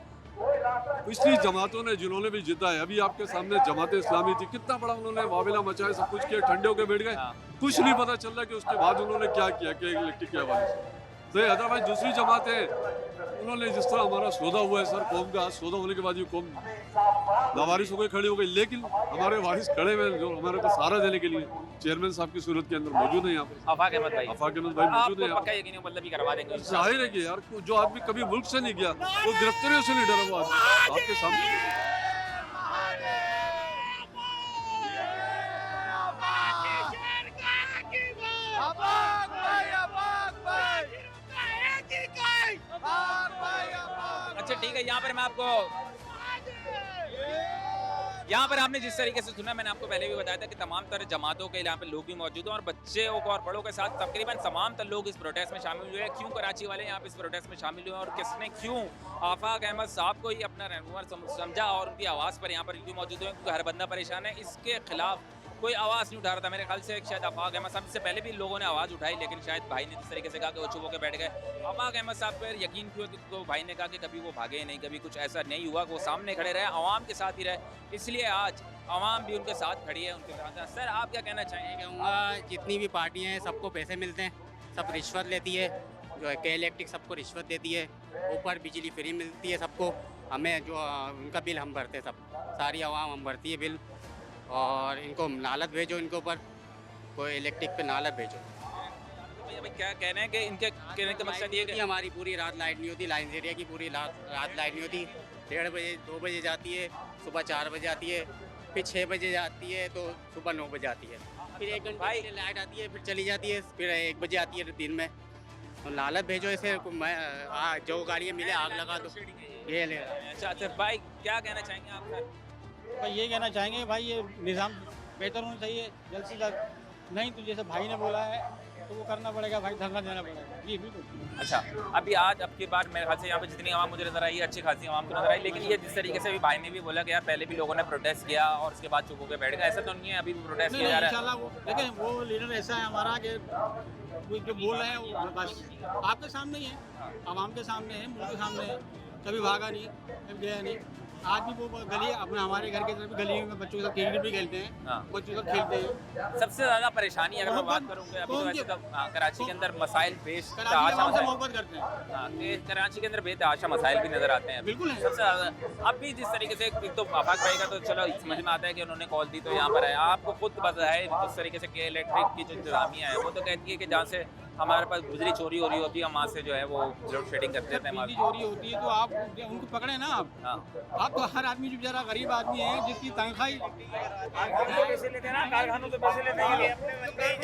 पिछली जमातों ने जिन्होंने भी जीता है, अभी आपके सामने जमात इस्लामी थी, कितना बड़ा उन्होंने वाविला मचाया, सब कुछ किया, ठंडे होकर बैठ गए, कुछ नहीं पता चल रहा कि उसके बाद उन्होंने क्या किया कि इलेक्ट्रिक के हवाले से। तो अदरवाइज दूसरी जमातें उन्होंने जिस तरह हमारा सौदा हुआ है सर कौम का, सौदा होने के बाद ये कौम लावारिस हो गई, खड़ी हो गई, लेकिन हमारे वारिस खड़े हुए जो हमारे को सहारा देने के लिए चेयरमैन साहब की सूरत के अंदर मौजूद है यहाँ पे। आफाक अहमद भाई मौजूद है। पक्का यकीन मतलब भी करवा देंगे। जाहिर है कि यार जो आदमी कभी मुल्क से नहीं गया वो गिरफ्तारियों से नहीं डरा, वो आदमी आपके सामने। अच्छा ठीक है, यहाँ पर मैं आपको यहाँ पर आपने जिस तरीके से सुना, मैंने आपको पहले भी बताया था कि तमाम तरह जमातों के यहाँ पे लोग भी मौजूद हैं और बच्चों को और बड़ों के साथ तकरीबन तमाम तर लोग इस प्रोटेस्ट में शामिल हुए हैं। क्यों कराची वाले यहाँ पे इस प्रोटेस्ट में शामिल हुए और किसने क्यों आफाक अहमद साहब को ही अपना रहनुमा समझा और उनकी आवाज़ पर यहाँ पर क्यों मौजूद हुए, क्योंकि हर बंदा परेशान है, इसके खिलाफ कोई आवाज़ नहीं उठा रहा था। मेरे ख्याल से शायद आफाक अहमद साहब से पहले भी लोगों ने आवाज़ उठाई, लेकिन शायद भाई ने जिस तरीके से कहा कि वो चुप होकर बैठ गए। आफाक अहमद साहब पर यकीन क्यों, तो भाई ने कहा कि कभी वो भागे नहीं, कभी कुछ ऐसा नहीं हुआ, वो सामने खड़े रहे, आवाम के साथ ही रहे, इसलिए आज आवाम भी उनके साथ खड़ी है, उनके साथ। सर आप क्या कहना चाहेंगे? कहूँगा जितनी भी पार्टियाँ हैं सबको पैसे मिलते हैं, सब रिश्वत लेती है, जो है के इलेक्ट्रिक सबको रिश्वत देती है, ऊपर बिजली फ्री मिलती है सबको, हमें जो उनका बिल हम भरते हैं, सब सारी आवाम हम भरती है बिल, और इनको नालत भेजो, इनके ऊपर कोई इलेक्ट्रिक पे नालत भेजो। भाई क्या कहना है कि इनके कहने का मकसद ये है हमारी पूरी रात लाइट नहीं होती, लाइन एरिया की पूरी रात लाइट नहीं होती, 1:30 बजे 2 बजे जाती है, सुबह 4 बजे आती है, फिर 6 बजे जाती है तो सुबह 9 बजे आती है, फिर 1 घंटे लाइट आती है, फिर चली जाती है, फिर 1 बजे आती है दिन में। तो नालत भेजो ऐसे, जो गाड़ियाँ मिले आग लगा दो, ये ले। अच्छा भाई क्या कहना चाहेंगे आप? सर भाई ये कहना चाहेंगे भाई ये निज़ाम बेहतर होना चाहिए जल्द से जल्द, नहीं तो जैसे भाई ने बोला है तो वो करना पड़ेगा भाई, धरना देना पड़ेगा। जी बिल्कुल। अच्छा अभी आज अब की बार मेरे ख्याल से यहाँ पे जितनी आवाम मुझे नजर आई है, अच्छी खासी आवाम को नजर आई, लेकिन ये जिस तरीके से भी भाई ने भी बोला कि यार पहले भी लोगों ने प्रोटेस्ट किया और उसके बाद चुप होकर बैठ गए, ऐसा तो नहीं है, अभी भी प्रोटेस्ट किया जा रहा है। लेकिन वो लीडर ऐसा है हमारा कि वो जो बोल रहे हैं वो बस आपके सामने ही है, आवाम के सामने है, मुल्क के सामने है, कभी भागा नहीं, कभी गया नहीं। आज भी वो गली अपने हमारे घर के तरफ गली में बच्चों के साथ क्रिकेट भी खेलते हैं, बच्चों के साथ खेलते हैं। सबसे ज़्यादा परेशानी अगर मैं बात करूँगा अभी तो वैसे तो कराची के अंदर मसाइल पेश मोहब्बत करते हैं, कराची के अंदर बेतहाशा मसाइल भी नजर आते हैं बिल्कुल सबसे ज़्यादा। अब भी जिस तरीके से एक तो आफाक भाई का तो चलो समझ में आता है कि उन्होंने कॉल दी तो यहाँ पर है, आपको खुद पता है जिस तरीके से के इलेक्ट्रिक की जो इंतजामिया है वो तो कहती है कि जहाँ से हमारे पास बिजली चोरी हो रही होती है, हम वहाँ से जो है वो लोड शेडिंग कर देते हैं। बिजली चोरी होती है तो आप उनको पकड़े ना आप। हाँ। आप तो हर आदमी जो बेचारा गरीब आदमी है जिसकी तनख्वाही पैसे लेते हैं ना, कारखानों से पैसे लेते हैं ये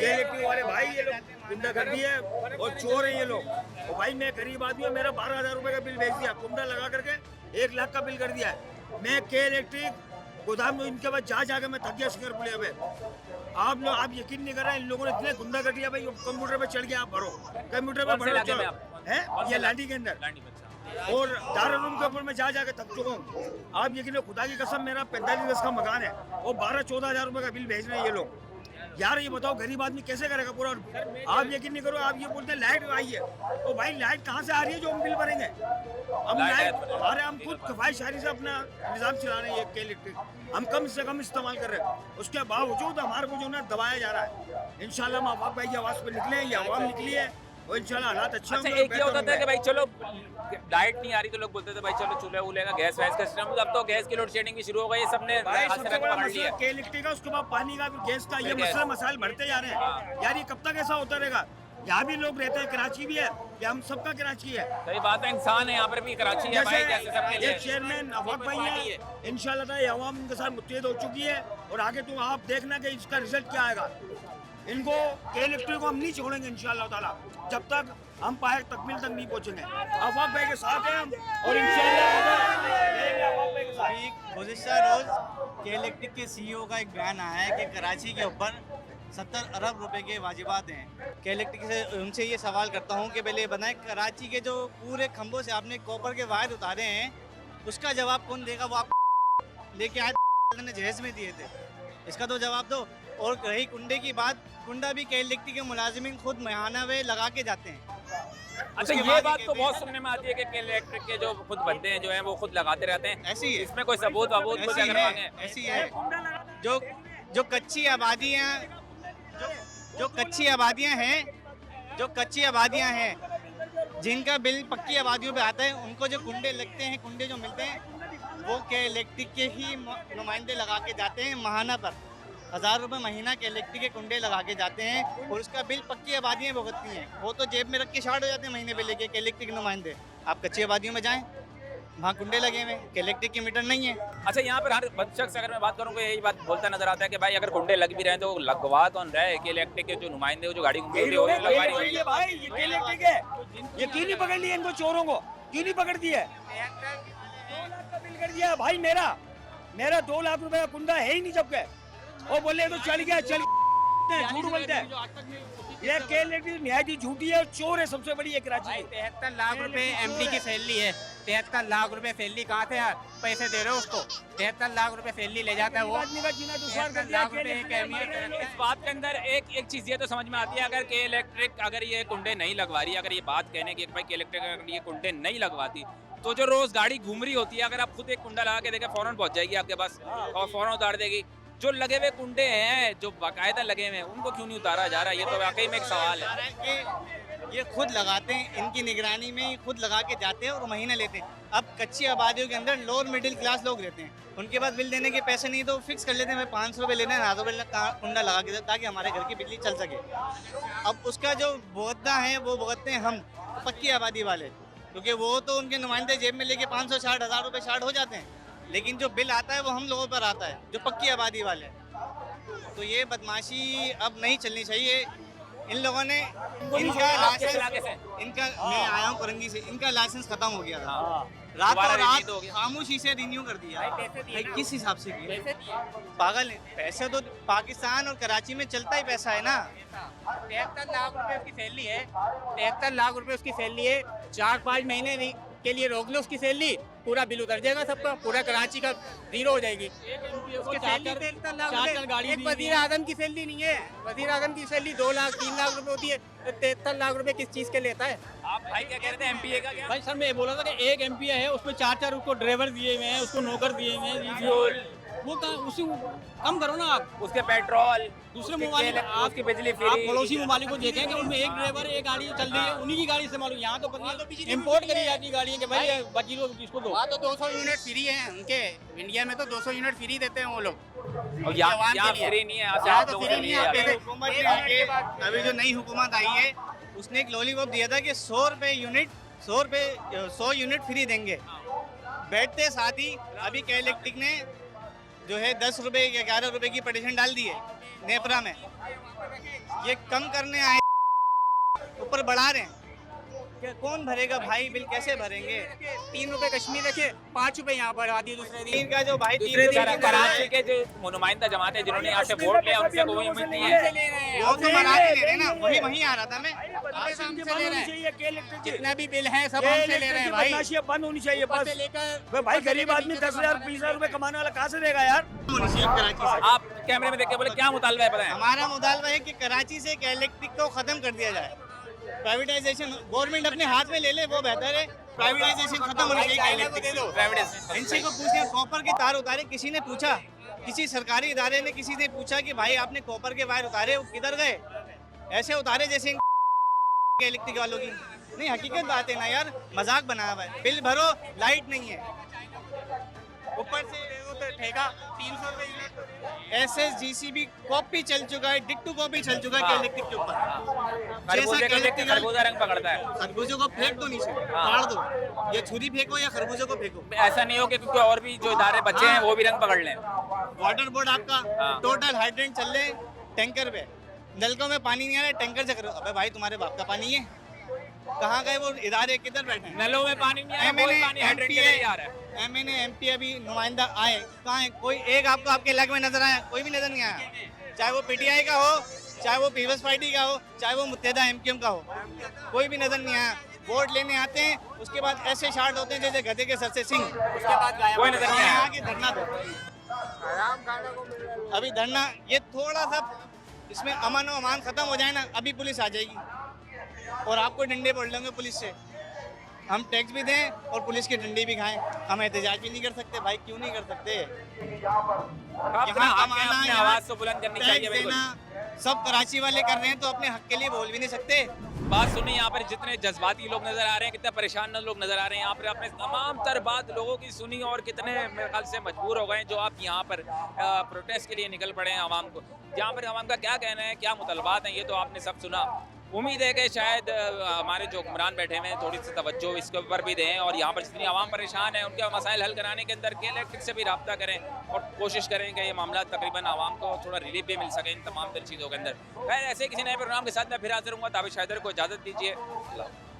इलेक्ट्रिक वाले भाई, ये लोग गुंडागर्दी है और चोर है ये लोग। और भाई मैं गरीब आदमी हूँ, मेरा 12,000 रुपये का बिल भेज दिया, कुंडा लगा करके 1 लाख का बिल कर दिया है। मैं के इलेक्ट्रिक गोदाम में इनके बाद जा मैं थक गया शिकर पुलिया पे। आप लोग आप यकीन नहीं कर रहे हैं, इन लोगों ने इतने गुंडा कर दिया भाई, कंप्यूटर पे चढ़ गया आप भरो, कंप्यूटर पे भरो चलो है ये लाठी के अंदर। और दारुल के ऊपर में जा के थक चुका हूँ। आप यकीन, खुदा की कसम, मेरा 45 गज का मकान है और 12-14 हज़ार रुपये का बिल भेज रहे हैं ये लोग। यार ये बताओ गरीब आदमी कैसे करेगा पूरा। आप यकीन नहीं करो, आप ये बोलते हैं लाइट आई है, तो भाई लाइट कहाँ से आ रही है जो हम बिल भरेंगे। हम लाइट हमारे हम खुद किफायतशारी से अपना निज़ाम चला रहे हैं, ये इलेक्ट्रिक हम कम से कम इस्तेमाल कर रहे हैं, उसके बावजूद हमारे को जो ना दबाया जा रहा है। इंशाल्लाह हम आवाज़ भाई की आवाज़ पर निकले हैं, ये आवाम निकली है और इंशाल्लाह हालात अच्छे अच्छा, एक ये होता था कि भाई चलो लाइट नहीं आ रही तो लोग बोलते थे भाई चलो चूल्हे वूल्हे का गैस वैस का सिस्टम, अब तो गैस की लोड शेडिंग भी शुरू हो गई है, सबने सबसे बड़ा मसला के इलेक्ट्रिक का, उसके बाद पानी का, गैस का, ये मसला मसाइल बढ़ते जा रहे हैं। यार ये कब तक ऐसा होता रहेगा। यहाँ भी लोग रहते हैं, कराची भी है, ये हम सबका कराची है। सही बात है, इंसान है यहाँ पर भी, कराची है भाई, जैसे सबके लिए। ये चेयरमैन अफाक भाई है, इंशाल्लाह ये अवाम इनके साथ मुत्तहिद हो चुकी है और आगे तुम आप देखना कि इसका रिजल्ट क्या आएगा। इनको के इलेक्ट्रिक को हम नहीं छोड़ेंगे इंशाल्लाह ताला, जब तक हम पाए तकमील तक नहीं पहुँचेंगे। अफाक भाई के साथ हैं हम और इंशाल्लाह। गुज़िश्ता रोज के इलेक्ट्रिक के CEO का एक बयान आया है कि कराची के ऊपर 70 अरब रुपए के वाजिबात हैं। के इलेक्ट्रिक से उनसे ये सवाल करता हूँ कि पहले बताएं, कराची के जो पूरे खंभों से आपने कॉपर के वायर उतारे हैं उसका जवाब कौन देगा। वो आप लेके आए ने जहेज में दिए थे, इसका तो जवाब दो। और रही कुंडे की बात, कुंडा भी के इलेक्ट्रिक के मुलाजिमिन खुद महाना वे लगा के जाते हैं। अच्छा, ये बात तो बहुत सुनने में आती है कि इलेक्ट्रिक के जो खुद बंदे हैं जो हैं वो खुद लगाते रहते हैं। ऐसी है, इसमें कोई सबूत वबूत कुछ अगर मांगे? ऐसी है। जो कच्ची आबादियाँ जो कच्ची आबादियाँ हैं जिनका बिल पक्की आबादियों पे आता है, उनको जो कुंडे लगते हैं, कुंडे जो मिलते हैं वो के इलेक्ट्रिक के ही नुमाइंदे लगा के जाते हैं। महाना पर 1000 रुपये महीना के इलेक्ट्रिक के कुंडे लगा के जाते हैं और उसका बिल पक्की आबादियाँ भुगतती हैं। वो तो जेब में रख के शार्ट हो जाते हैं महीने पे लेके के इलेक्ट्रिक के नुमाइंदे। आप कच्ची आबादियों में जाएँ, वहाँ कुंडे लगे हुए, के इलेक्ट्रिक की मीटर नहीं है। अच्छा, यहाँ पर हर शख्स अगर मैं बात करूँ यही बात बोलता नजर आता है कि भाई अगर कुंडे लग भी रहे हैं तो लगवा कौन रहा है। कि इलेक्ट्रिक के जो नुमाइंदे जो गाड़ी घूम रही है भाई, ये के इलेक्ट्रिक है, ये क्यों नहीं पकड़ लिया इनको चोरों को, क्यों नहीं पकड़ दिया। 2 लाख का बिल कर दिया भाई, मेरा 2 लाख रुपए का कुंडा है ही नहीं जब के। वो बोले तो चल गया, झूठ बोलते हैं। ये के इलेक्ट्रिक निहायत झूठी है और चोर है, सबसे बड़ी है कराची। 73 लाख रुपए MD की सैलरी है। 73 लाख रुपए सैलरी कहाँ से यार पैसे दे रहे हो उसको। 73 लाख रुपए सैलरी ले जाता है वो। आदमी का जीना दुश्वार कर दिया। इस बात के अंदर एक चीज ये तो समझ में आती है, अगर के इलेक्ट्रिक अगर ये कुंडे नहीं लगवा रही, अगर ये बात कहने की भाई के इलेक्ट्रिक अगर ये कुंडे नहीं लगवाती तो जो रोज गाड़ी घूम रही होती है, अगर आप खुद एक कुंडा लगा के देखें फौरन पहुंच जाएगी आपके पास और फौरन उतार देगी। जो लगे हुए कुंडे हैं, जो बाकायदा लगे हुए हैं, उनको क्यों नहीं उतारा जा रहा है? ये तो वाकई में एक सवाल है कि ये खुद लगाते हैं, इनकी निगरानी में ही खुद लगा के जाते हैं और महीना लेते हैं। अब कच्ची आबादियों के अंदर लोअर मिडिल क्लास लोग रहते हैं, उनके पास बिल देने के पैसे नहीं तो फिक्स कर लेते हैं, 500 रुपये लेना है, 1000 रुपये कुंडा लगा के, ताकि हमारे घर की बिजली चल सके। अब उसका जो भुगतना है वो भुगतते हैं हम पक्की आबादी वाले, क्योंकि वो तो उनके नुमाइंदे जेब में लेके 560 1000 रुपये शार्ट हो जाते हैं, लेकिन जो बिल आता है वो हम लोगों पर आता है जो पक्की आबादी वाले। तो ये बदमाशी अब नहीं चलनी चाहिए। इन लोगों ने इनका मैं आया हूँ करंगी से, इनका लाइसेंस खत्म हो गया था, रात खामोशी से रिन्यू कर दिया। किस हिसाब से किया? पागल है। पैसे तो पाकिस्तान और कराची में चलता ही पैसा है ना। 73 लाख रुपए उसकी सैलरी है, 73 लाख रुपए उसकी सैलरी है। 4-5 महीने के लिए रोक लो उसकी सैलरी, पूरा बिल उतर जाएगा सबका, पूरा कराची का जीरो हो जाएगी। उसकी सैलरी 73 लाख रुपए। एक वजीर आजम की सैलरी नहीं है, वजीर आजम की सैलरी 2 लाख 3 लाख रुपए होती है, तो 73 लाख रुपए किस चीज़ के लेता है? आप भाई क्या कह रहे थे MPA का क्या? भाई सर मैं बोला था कि एक MPA है, उसमें 4-4 उसको ड्राइवर दिए हुए हैं, उसको नौकर दिए हुए हैं। वो उसी कम करो ना आप, उसके पेट्रोल, दूसरे ममालिक आपकी बिजली फ्री। आप पड़ोसी ममालिक को देखें कि उनमें एक ड्राइवर एक गाड़ी चल रही है, उन्हीं की गाड़ी इस्तेमाल हो। यहाँ तो इम्पोर्ट करी जाती है गाड़ियाँ कि भाई बाकी लोग इसको दो। वहाँ तो 200 यूनिट फ्री है उनके, इंडिया में तो 200 यूनिट फ्री देते हैं वो लोग। और यहाँ फ्री नहीं है, यहाँ तो फ्री नहीं है। अभी जो नई हुकूमत आई है उसने एक लॉलीपॉप दिया था कि 100 यूनिट फ्री देंगे। बैठते साथ ही अभी के इलेक्ट्रिक ने जो है 10 रुपये या 11 रुपये की पटिशन डाल दी है नेपरा में। ये कम करने आए, ऊपर बढ़ा रहे हैं। क्या कौन भरेगा भाई बिल, कैसे भरेंगे? 3 रुपए कश्मीर रखे, 5 रुपए यहाँ बढ़ा दिए दूसरे दिन का जो भाई दूसरे दिन कराची के जो नुमाइंदा जमात है जिन्होंने यहाँ से वोट लिया उनसे कोई उम्मीद नहीं है। वो तो मराठी ले रहे हैं ना, वही आ रहा था मैं। जितना भी बिल है सब हमसे ले रहे हैं भाई, बंद होनी चाहिए बस। लेकर भाई गरीब आदमी 10,000 20,000 रुपए कमाने वाला कहाँ से देगा यार? आप कैमरे में देख के बोले क्या मुतालबा है बताएं? हमारा मुतालबा है कि कराची से इलेक्ट्रिक को खत्म कर दिया जाए। प्राइवेटाइजेशन गवर्नमेंट अपने हाथ में ले ले वो बेहतर है। प्राइवेटाइजेशन खत्म होनी चाहिए इलेक्ट्रिक। इनसे को पूछने कॉपर के तार उतारे, किसी ने पूछा, किसी सरकारी इदारे ने किसी ने पूछा कि भाई आपने कॉपर के वायर उतारे, वो किधर गए? ऐसे उतारे जैसे इलेक्ट्रिक वालों की। नहीं, हकीकत बात है ना यार, मजाक बनाया हुआ है। बिल भरो, लाइट नहीं है, ऊपर से ठेका 300 रुपए यूनिट। SSGCB कॉपी चल चुका है, डिक्टू कॉपी चल चुका है इलेक्ट्रिक के ऊपर। खरबूजा रंग पकड़ता है। खरबूजों को फेंक दो नीचे, फाड़ दो। ये छुरी फेंको या खरबूजों को फेंको। ऐसा नहीं हो कि क्योंकि और भी जो इदारे बच्चे हैं वो भी रंग पकड़ लें। वाटर बोर्ड आपका टोटल हाइड्रेंट चल रहे टैंकर पे, नलकों में पानी नहीं आ रहा है, टैंकर से करो। अबे भाई तुम्हारे बाप का पानी है, कहाँ गए वो इदारे, किधर बैठे? नलों में पानी नहीं आ रहा, कोई पानी हाइड्रेट के लिए आ रहा है। MNA MP अभी नुमाइंदा आए, कहाँ है? कोई एक आपको आपके इलाके में नजर आया? कोई भी नजर नहीं आया। चाहे वो PTI का हो, चाहे वो पीपल्स पार्टी का हो, चाहे वो मुत्तहिदा MQM का हो, कोई भी नजर नहीं आया। वोट लेने आते हैं, उसके बाद ऐसे शार्ट होते हैं जैसे गधे के सर से सिंह, उसके बाद कोई नजर नहीं आया। आके धरना दो, अभी धरना, ये थोड़ा सा इसमें अमन और अमान खत्म हो जाए ना, अभी पुलिस आ जाएगी और आपको डंडे पड़ लेंगे पुलिस से। हम टैक्स भी दें और पुलिस के डंडे भी खाएं, हम एहतजाज भी नहीं कर सकते भाई, क्यों नहीं कर सकते? यहाँ आवाज तो बुलंद करनी चाहिए बिल्कुल। सब कराची वाले कर रहे हैं तो अपने हक के लिए बोल भी नहीं सकते। बात सुनिए, यहाँ पर जितने जज्बाती लोग नजर आ रहे हैं, कितने परेशान लोग नजर आ रहे हैं यहाँ पर, आपने तमाम तर बात लोगों की सुनी और कितने मेरे ख्याल से मजबूर हो गए जो आप यहाँ पर प्रोटेस्ट के लिए निकल पड़े हैं आवाम को। यहाँ पर आवाम का क्या कहना है, क्या मुतलबात हैं, ये तो आपने सब सुना। उम्मीद है कि शायद हमारे जो हुक्मरान बैठे हुए हैं थोड़ी सी तवज्जो इसके ऊपर भी दें और यहाँ पर जितनी आवाम परेशान है उनके मसाइल हल कराने के अंदर के इलेक्ट्रिक से भी रब्ता करें और कोशिश करें कि ये मामला तकरीबन आवाम को थोड़ा रिलीफ भी मिल सके इन तमाम चीज़ों के अंदर। खैर, ऐसे किसी नए प्रोग्राम के साथ मैं फिर हाजिर हूँगा। ताबिश हैदर को इजाज़त दीजिए।